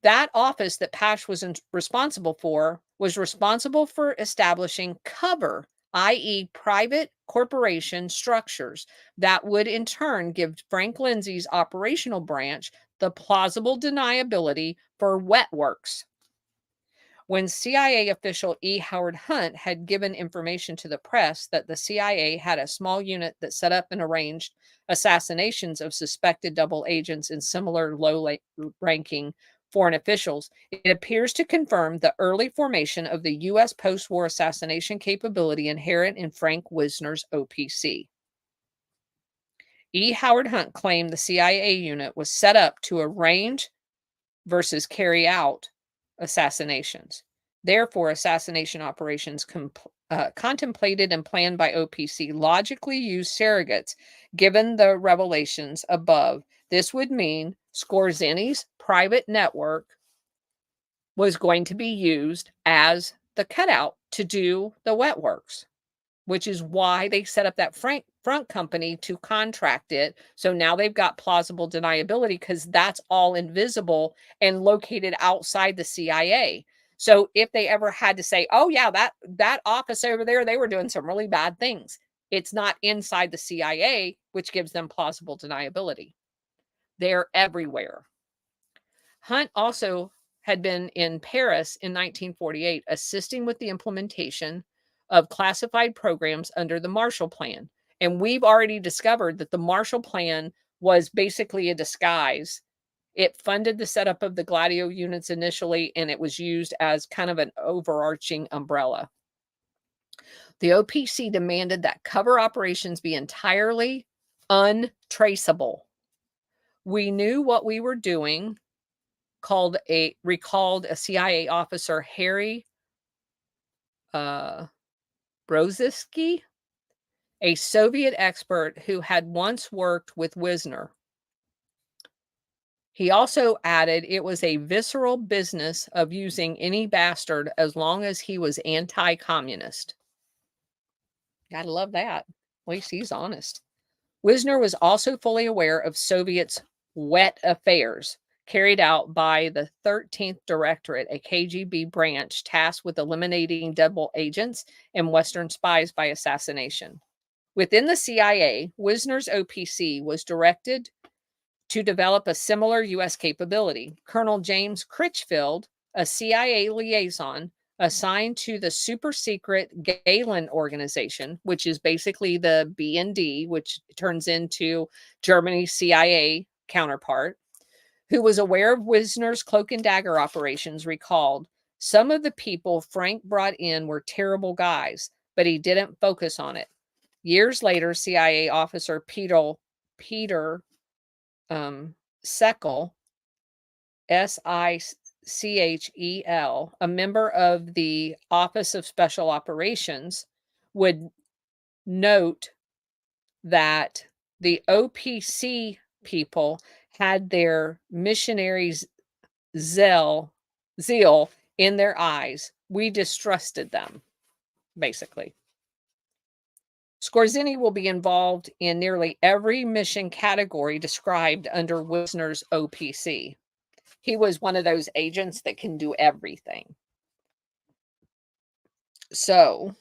that office that Pash was responsible for was responsible for establishing cover, i.e., private corporation structures that would in turn give Frank Lindsay's operational branch the plausible deniability for wet works. When CIA official E. Howard Hunt had given information to the press that the CIA had a small unit that set up and arranged assassinations of suspected double agents and similar low ranking foreign officials, it appears to confirm the early formation of the U.S. post war assassination capability inherent in Frank Wisner's OPC. E. Howard Hunt claimed the CIA unit was set up to arrange versus carry out assassinations. Therefore, assassination operations contemplated and planned by OPC logically use surrogates. Given the revelations above, this would mean Skorzeny's private network was going to be used as the cutout to do the wet works, which is why they set up that front company to contract it. So now they've got plausible deniability because that's all invisible and located outside the CIA. So if they ever had to say, "Oh yeah, that office over there, they were doing some really bad things," it's not inside the CIA, which gives them plausible deniability. They're everywhere. Hunt also had been in Paris in 1948 assisting with the implementation of classified programs under the Marshall Plan. And we've already discovered that the Marshall Plan was basically a disguise. It funded the setup of the Gladio units initially, and it was used as kind of an overarching umbrella. The OPC demanded that cover operations be entirely untraceable. We knew what we were doing, recalled a CIA officer, Harry Broziski, a Soviet expert who had once worked with Wisner. He also added it was a visceral business of using any bastard as long as he was anti-communist. Gotta love that. At least he's honest. Wisner was also fully aware of Soviets' wet affairs carried out by the 13th Directorate, a KGB branch tasked with eliminating double agents and Western spies by assassination. Within the CIA, Wisner's OPC was directed to develop a similar U.S. capability. Colonel James Critchfield, a CIA liaison, assigned to the super secret Galen organization, which is basically the BND, which turns into Germany's CIA counterpart, who was aware of Wisner's cloak and dagger operations, recalled some of the people Frank brought in were terrible guys, but he didn't focus on it. Years later, CIA officer Peter Seckel, Sichel, a member of the Office of Special Operations, would note that the OPC people had their missionaries' zeal in their eyes. We distrusted them, basically. Skorzeny will be involved in nearly every mission category described under Wisner's OPC. He was one of those agents that can do everything. So,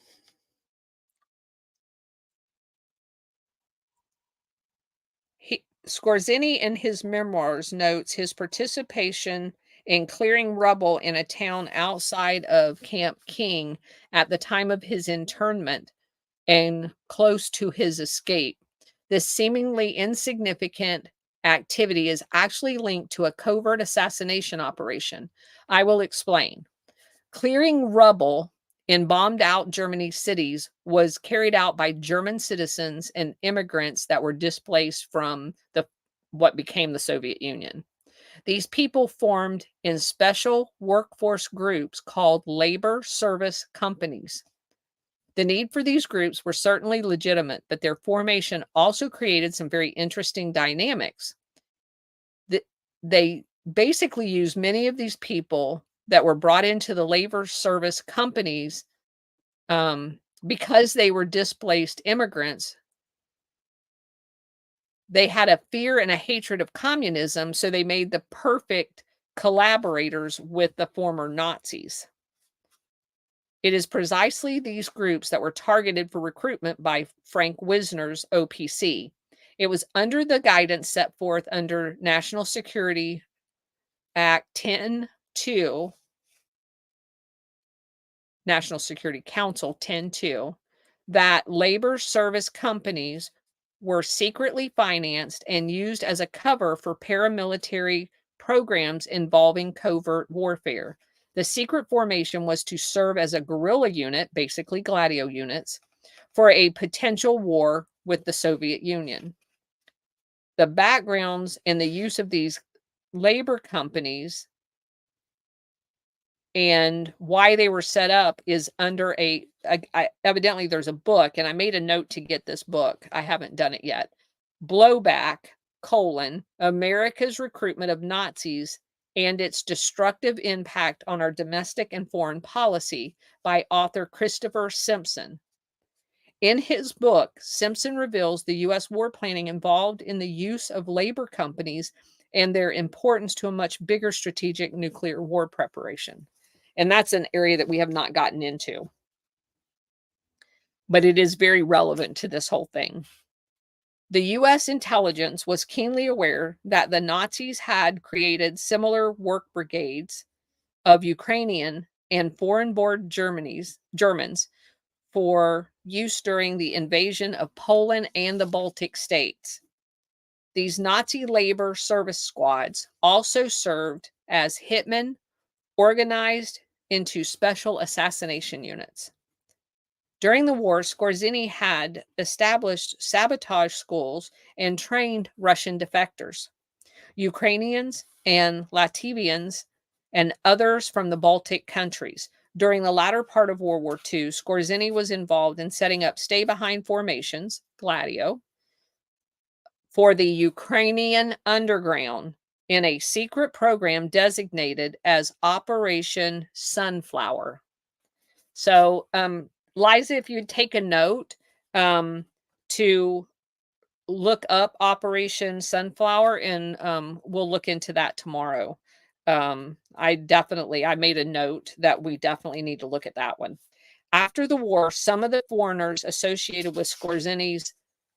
Skorzeny in his memoirs notes his participation in clearing rubble in a town outside of Camp King at the time of his internment and close to his escape. This seemingly insignificant activity is actually linked to a covert assassination operation. I will explain. Clearing rubble in bombed out Germany cities was carried out by German citizens and immigrants that were displaced from what became the Soviet Union. These people formed in special workforce groups called labor service companies. The need for these groups were certainly legitimate, but their formation also created some very interesting dynamics. They basically used many of these people that were brought into the labor service companies because they were displaced immigrants. They had a fear and a hatred of communism, so they made the perfect collaborators with the former Nazis. It is precisely these groups that were targeted for recruitment by Frank Wisner's OPC. It was under the guidance set forth under National Security Act 10-2, National Security Council 10-2, that labor service companies were secretly financed and used as a cover for paramilitary programs involving covert warfare. The secret formation was to serve as a guerrilla unit, basically Gladio units, for a potential war with the Soviet Union. The backgrounds and the use of these labor companies and why they were set up is under evidently there's a book, and I made a note to get this book. I haven't done it yet. Blowback, America's recruitment of Nazis and its destructive impact on our domestic and foreign policy by author Christopher Simpson. In his book, Simpson reveals the U.S. war planning involved in the use of labor companies and their importance to a much bigger strategic nuclear war preparation. And that's an area that we have not gotten into. But it is very relevant to this whole thing. The U.S. intelligence was keenly aware that the Nazis had created similar work brigades of Ukrainian and foreign-born Germans for use during the invasion of Poland and the Baltic states. These Nazi labor service squads also served as hitmen organized into special assassination units. During the war, Skorzeny had established sabotage schools and trained Russian defectors, Ukrainians and Latvians, and others from the Baltic countries. During the latter part of World War II, Skorzeny was involved in setting up stay-behind formations, Gladio, for the Ukrainian underground in a secret program designated as Operation Sunflower. So, Liza, if you'd take a note um, to look up Operation Sunflower, and we'll look into that tomorrow. I made a note that we definitely need to look at that one. After the war, some of the foreigners associated with Skorzeny's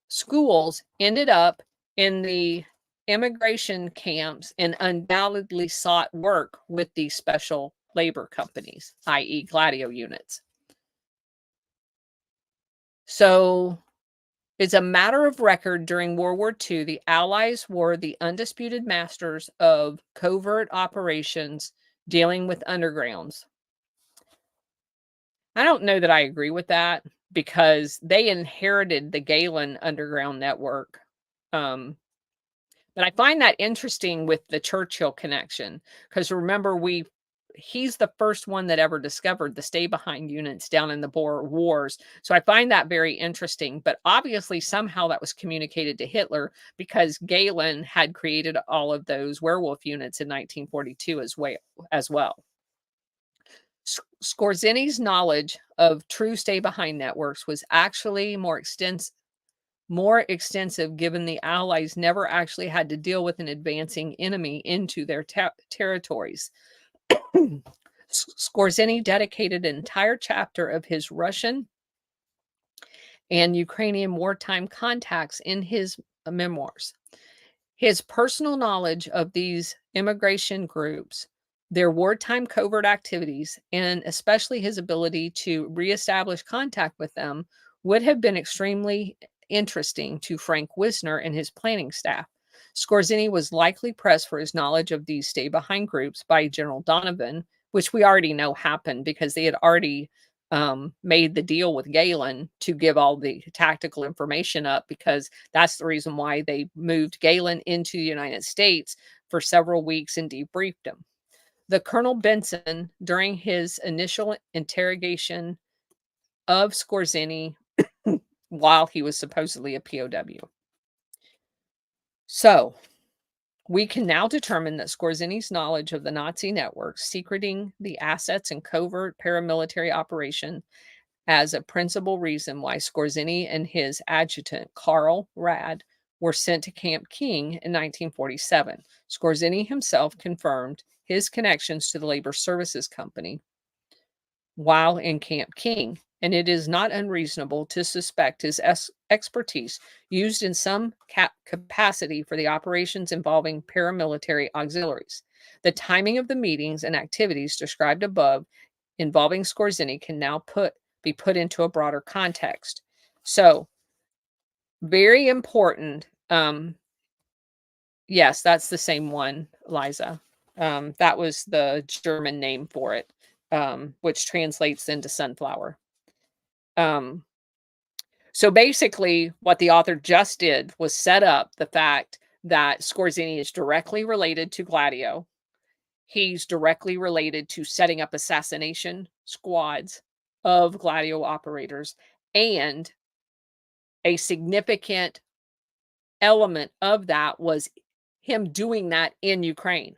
schools ended up in the immigration camps and undoubtedly sought work with these special labor companies, i.e., Gladio units. So it's a matter of record during World War II, the Allies were the undisputed masters of covert operations dealing with undergrounds. I don't know that I agree with that because they inherited the Galen underground network. Um, but I find that interesting with the Churchill connection because remember, he's the first one that ever discovered the stay behind units down in the Boer Wars. So I find that very interesting. But obviously, somehow that was communicated to Hitler because Galen had created all of those werewolf units in 1942 as well. Skorzeny's knowledge of true stay behind networks was actually more extensive given the Allies never actually had to deal with an advancing enemy into their territories. Skorzeny dedicated an entire chapter of his Russian and Ukrainian wartime contacts in his memoirs. His personal knowledge of these immigration groups, their wartime covert activities, and especially his ability to reestablish contact with them would have been extremely interesting to Frank Wisner and his planning staff. Skorzeny was likely pressed for his knowledge of these stay behind groups by General Donovan, which we already know happened because they had already made the deal with Galen to give all the tactical information up because that's the reason why they moved Galen into the United States for several weeks and debriefed him. The Colonel Benson, during his initial interrogation of Skorzeny while he was supposedly a POW. So, we can now determine that Skorzeny's knowledge of the Nazi network secreting the assets and covert paramilitary operation as a principal reason why Skorzeny and his adjutant, Karl Rad, were sent to Camp King in 1947. Skorzeny himself confirmed his connections to the Labor Services Company while in Camp King, and it is not unreasonable to suspect his expertise used in some capacity for the operations involving paramilitary auxiliaries. The timing of the meetings and activities described above involving Skorzeny can now be put into a broader context. So, very important. Yes, that's the same one, Liza. That was the German name for it, which translates into sunflower. So basically, what the author just did was set up the fact that Skorzeny is directly related to Gladio. He's directly related to setting up assassination squads of Gladio operators, and a significant element of that was him doing that in Ukraine,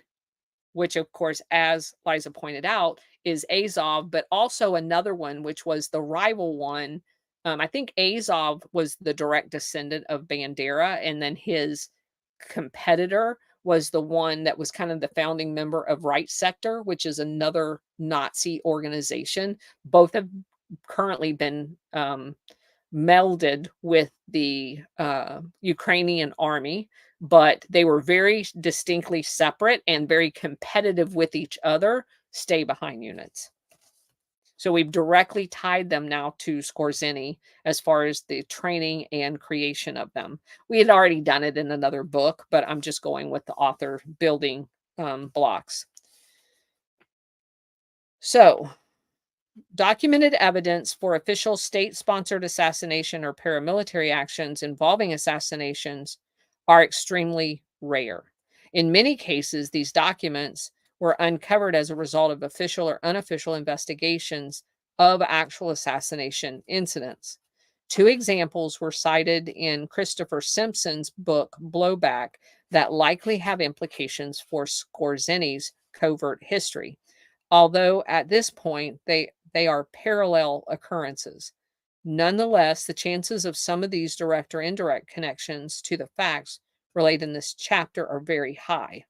which, of course, as Liza pointed out, is Azov, but also another one, which was the rival one. I think Azov was the direct descendant of Bandera, and then his competitor was the one that was kind of the founding member of Right Sector, which is another Nazi organization. Both have currently been melded with the Ukrainian army, but they were very distinctly separate and very competitive with each other, stay behind units. So we've directly tied them now to Skorzeny as far as the training and creation of them. We had already done it in another book, but I'm just going with the author building blocks. So, documented evidence for official state-sponsored assassination or paramilitary actions involving assassinations are extremely rare. In many cases, these documents were uncovered as a result of official or unofficial investigations of actual assassination incidents. Two examples were cited in Christopher Simpson's book Blowback that likely have implications for Skorzeny's covert history, although at this point they are parallel occurrences. Nonetheless, the chances of some of these direct or indirect connections to the facts related in this chapter are very high.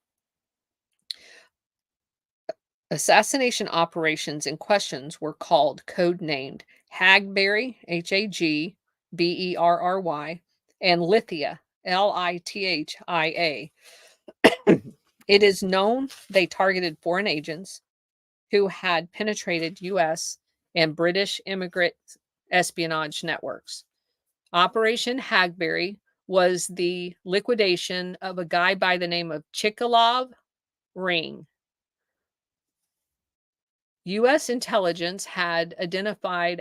Assassination operations in questions were called codenamed Hagberry, Hagberry, and Lithia, Lithia. It is known they targeted foreign agents who had penetrated U.S. and British immigrant espionage networks. Operation Hagberry was the liquidation of a guy by the name of Chikalov Ring. U.S. intelligence had identified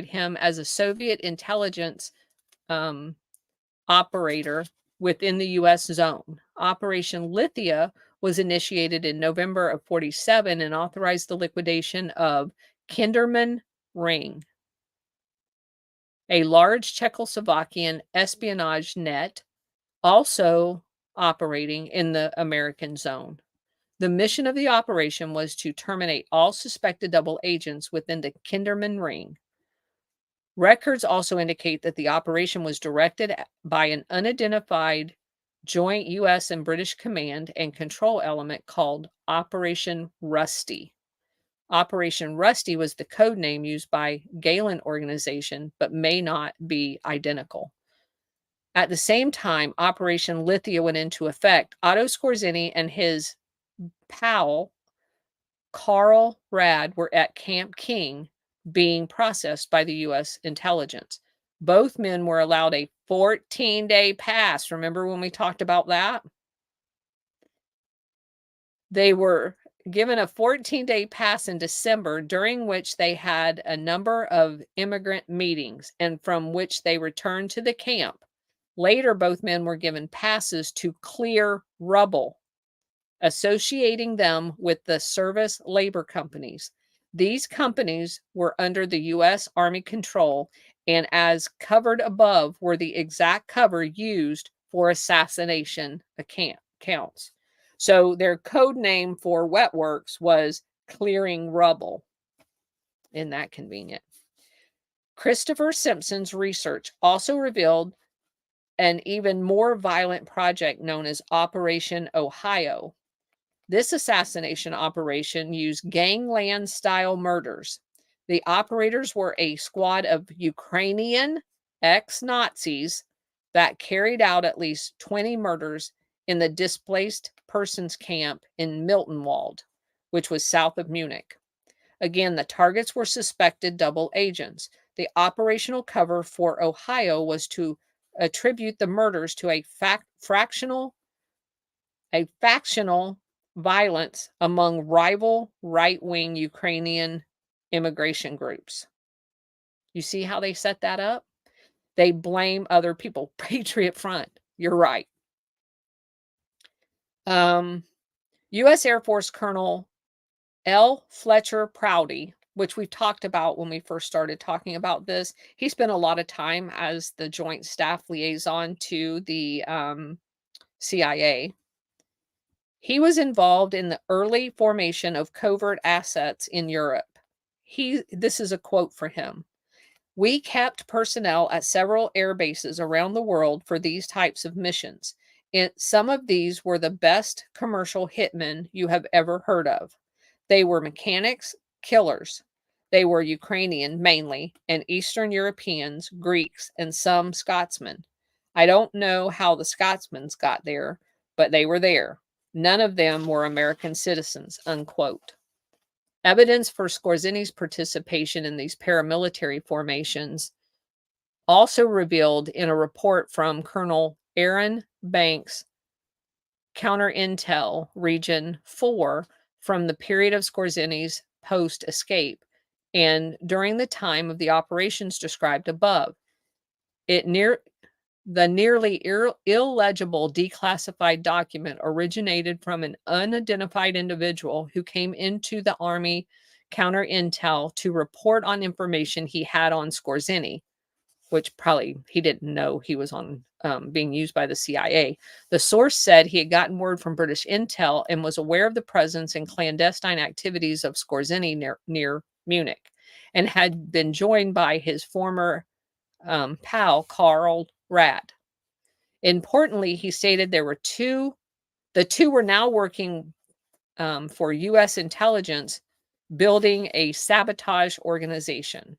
him as a Soviet intelligence operator within the U.S. zone. Operation Lithia was initiated in November of 47 and authorized the liquidation of Kinderman Ring, a large Czechoslovakian espionage net also operating in the American zone. The mission of the operation was to terminate all suspected double agents within the Kinderman Ring. Records also indicate that the operation was directed by an unidentified joint U.S. and British command and control element called Operation Rusty. Operation Rusty was the code name used by Galen organization, but may not be identical. At the same time Operation Lithia went into effect, Otto Skorzeny and his pal Carl Rad were at Camp King being processed by the U.S. intelligence. Both men were allowed a 14-day pass. Remember when we talked about that? They were given a 14-day pass in December, during which they had a number of immigrant meetings and from which they returned to the camp. Later, both men were given passes to clear rubble, associating them with the service labor companies. These companies were under the U.S. Army control, and as covered above were the exact cover used for assassination accounts. So their code name for wet works was clearing rubble. Isn't that convenient? Christopher Simpson's research also revealed an even more violent project known as Operation Ohio. This assassination operation used gangland-style murders. The operators were a squad of Ukrainian ex-Nazis that carried out at least 20 murders in the displaced persons camp in Miltenwald, which was south of Munich. Again, the targets were suspected double agents. The operational cover for Ohio was to attribute the murders to a factional violence among rival right-wing Ukrainian immigration groups. You see how they set that up? They blame other people. Patriot Front. You're right. U.S. Air Force Colonel L. Fletcher Prouty, which we talked about when we first started talking about this. He spent a lot of time as the Joint Staff Liaison to the CIA. He was involved in the early formation of covert assets in Europe. This is a quote for him. "We kept personnel at several air bases around the world for these types of missions. Some of these were the best commercial hitmen you have ever heard of. They were mechanics, killers. They were Ukrainian mainly, and Eastern Europeans, Greeks, and some Scotsmen. I don't know how the Scotsmen got there, but they were there. None of them were American citizens," unquote. Evidence for Skorzeny's participation in these paramilitary formations also revealed in a report from Colonel Aaron Banks, Counterintel Region 4, from the period of Skorzeny's post-escape and during the time of the operations described above. The nearly illegible declassified document originated from an unidentified individual who came into the Army counter intel to report on information he had on Skorzeny, which probably he didn't know he was on being used by the CIA. The source said he had gotten word from British intel and was aware of the presence and clandestine activities of Skorzeny near Munich, and had been joined by his former pal Karl Rad. Importantly, he stated the two were now working for U.S. intelligence, building a sabotage organization.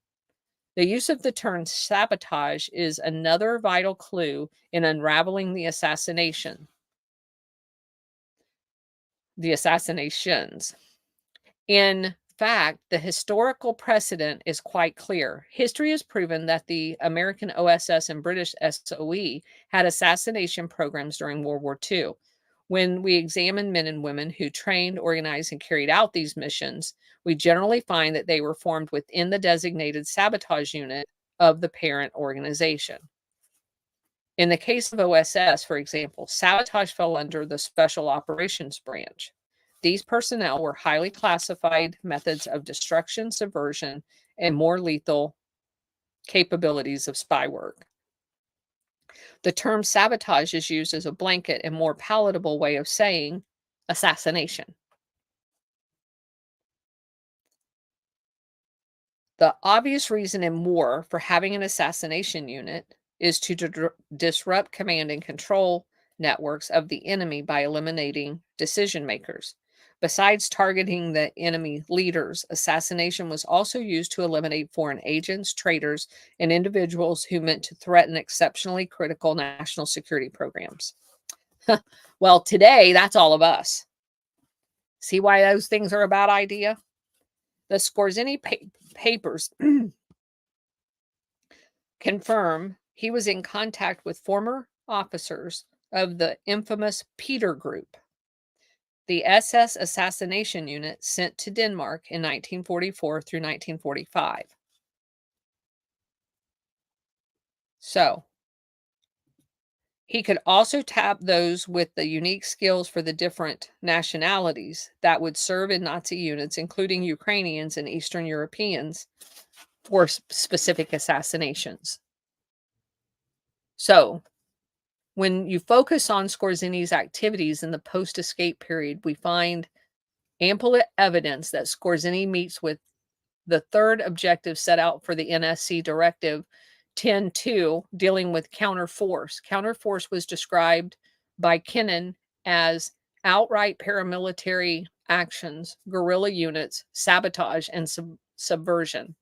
The use of the term sabotage is another vital clue in unraveling the assassinations. In fact, the historical precedent is quite clear. History has proven that the American OSS and British SOE had assassination programs during World War II. When we examine men and women who trained, organized, and carried out these missions, we generally find that they were formed within the designated sabotage unit of the parent organization. In the case of OSS, for example, sabotage fell under the Special Operations Branch. These personnel were highly classified methods of destruction, subversion, and more lethal capabilities of spy work. The term sabotage is used as a blanket and more palatable way of saying assassination. The obvious reason in war for having an assassination unit is to disrupt command and control networks of the enemy by eliminating decision makers. Besides targeting the enemy leaders, assassination was also used to eliminate foreign agents, traitors, and individuals who meant to threaten exceptionally critical national security programs. Well, today, that's all of us. See why those things are a bad idea? The Skorzeny papers confirm he was in contact with former officers of the infamous Peter Group, the SS assassination unit sent to Denmark in 1944 through 1945. So, he could also tap those with the unique skills for the different nationalities that would serve in Nazi units, including Ukrainians and Eastern Europeans, for specific assassinations. So, when you focus on Skorzeny's activities in the post-escape period, we find ample evidence that Skorzeny meets with the third objective set out for the NSC Directive 10-2, dealing with counterforce. Counterforce was described by Kennan as outright paramilitary actions, guerrilla units, sabotage, and subversion,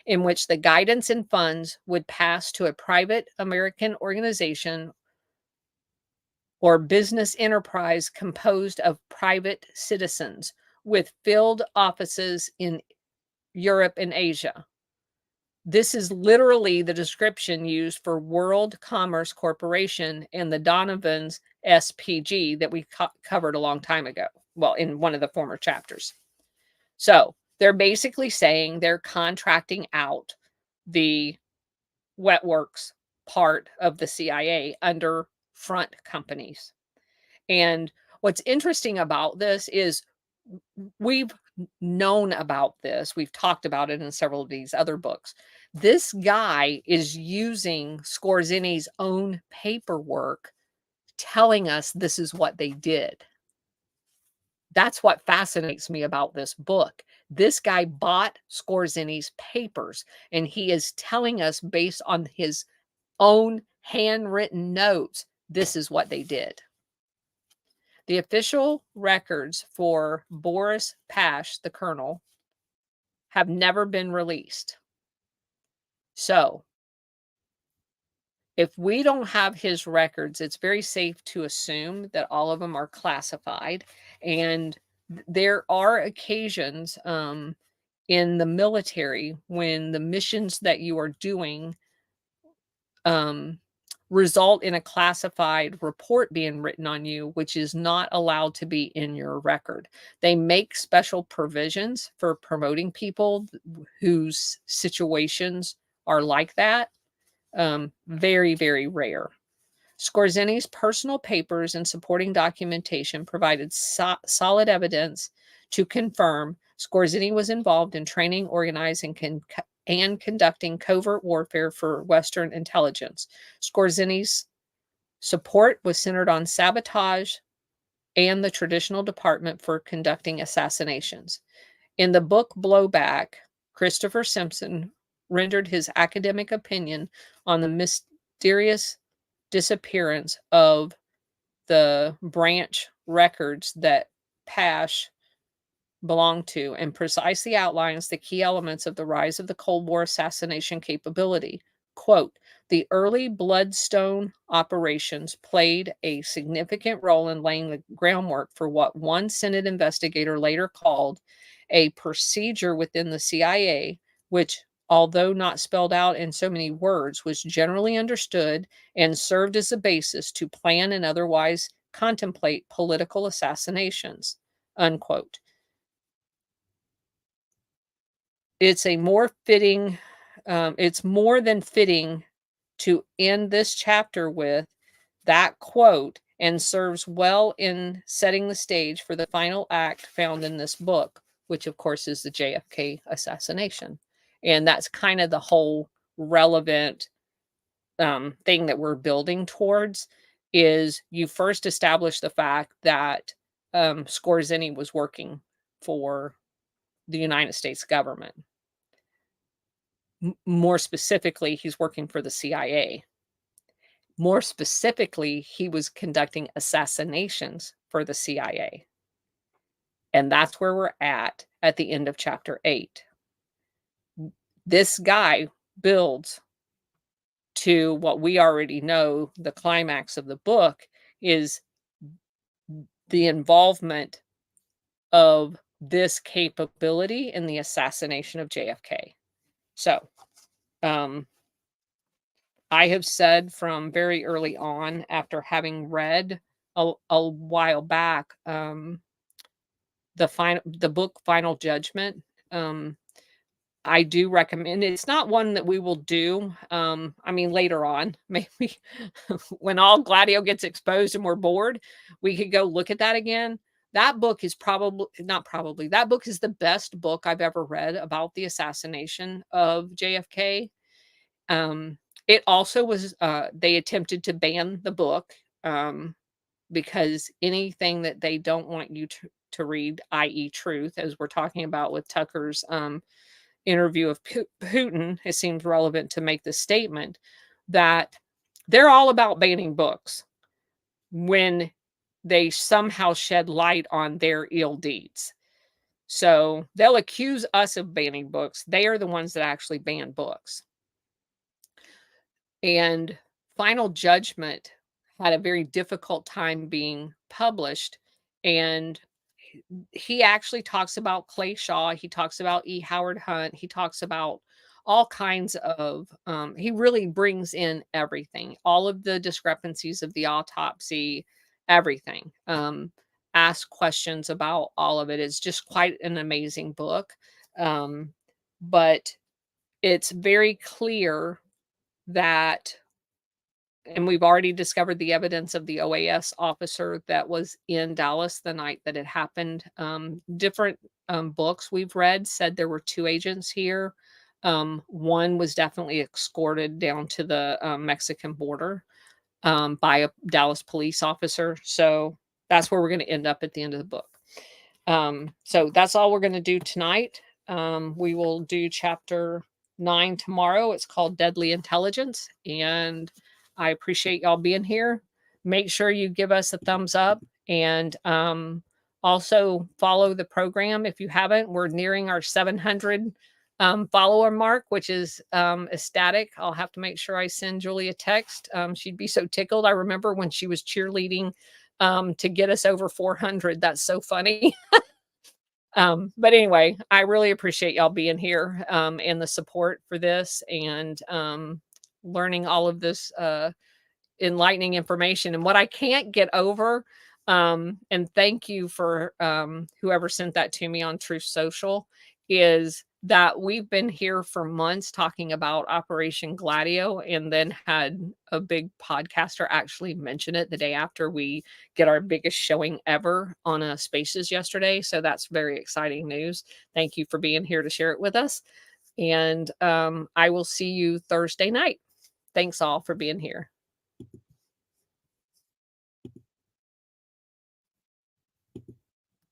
in which the guidance and funds would pass to a private American organization or business enterprise composed of private citizens with field offices in Europe and Asia. This is literally the description used for World Commerce Corporation and the Donovan's SPG that we covered a long time ago. Well, in one of the former chapters. So they're basically saying they're contracting out the wet works part of the CIA under front companies. And what's interesting about this is we've known about this. We've talked about it in several of these other books. This guy is using Skorzeny's own paperwork telling us this is what they did. That's what fascinates me about this book. This guy bought Skorzeny's papers, and he is telling us based on his own handwritten notes, this is what they did. The official records for Boris Pash, the colonel, have never been released. So, if we don't have his records, it's very safe to assume that all of them are classified. And there are occasions in the military when the missions that you are doing result in a classified report being written on you, which is not allowed to be in your record. They make special provisions for promoting people whose situations are like that. Very, very rare. Skorzeny's personal papers and supporting documentation provided solid evidence to confirm Skorzeny was involved in training, organizing, and conducting covert warfare for Western intelligence. Skorzeny's support was centered on sabotage and the traditional department for conducting assassinations. In the book Blowback, Christopher Simpson rendered his academic opinion on the mysterious disappearance of the branch records that Pash belonged to and precisely outlines the key elements of the rise of the Cold War assassination capability. Quote, the early Bloodstone operations played a significant role in laying the groundwork for what one Senate investigator later called a procedure within the CIA, which, although not spelled out in so many words, was generally understood and served as a basis to plan and otherwise contemplate political assassinations. Unquote. It's a more fitting, it's more than fitting to end this chapter with that quote and serves well in setting the stage for the final act found in this book, which of course is the JFK assassination. And that's kind of the whole relevant thing that we're building towards is you first establish the fact that Skorzeny was working for the United States government. More specifically, he's working for the CIA. More specifically, he was conducting assassinations for the CIA. And that's where we're at the end of chapter 8. This guy builds to what we already know the climax of the book is the involvement of this capability in the assassination of JFK. So, I have said from very early on, after having read a while back, the book Final Judgment, I do recommend it. It's not one that we will do. I mean, later on, maybe when all Gladio gets exposed and we're bored, we could go look at that again. That book is that book is the best book I've ever read about the assassination of JFK. It also was, they attempted to ban the book because anything that they don't want you to read, i.e., truth, as we're talking about with Tucker's interview of Putin, it seems relevant to make this statement that they're all about banning books when they somehow shed light on their ill deeds. So they'll accuse us of banning books. They are the ones that actually ban books. And Final Judgment had a very difficult time being published. And he actually talks about Clay Shaw. He talks about E. Howard Hunt. He talks about all kinds of, he really brings in everything, all of the discrepancies of the autopsy, everything. Ask questions about all of it. It's just quite an amazing book. But it's very clear that, and we've already discovered the evidence of the OAS officer that was in Dallas the night that it happened. Different books we've read said there were 2 agents here. One was definitely escorted down to the Mexican border by a Dallas police officer. So that's where we're going to end up at the end of the book. So that's all we're going to do tonight. We will do chapter 9 tomorrow. It's called Deadly Intelligence. And I appreciate y'all being here. Make sure you give us a thumbs up and also follow the program if you haven't. We're nearing our 700 follower mark, which is ecstatic. I'll have to make sure I send Julie a text. She'd be so tickled. I remember when she was cheerleading to get us over 400. That's so funny. But anyway, I really appreciate y'all being here and the support for this and learning all of this enlightening information. And what I can't get over, and thank you for whoever sent that to me on Truth Social, is that we've been here for months talking about Operation Gladio and then had a big podcaster actually mention it the day after we get our biggest showing ever on a Spaces yesterday. So that's very exciting news. Thank you for being here to share it with us. And I will see you Thursday night. Thanks all for being here.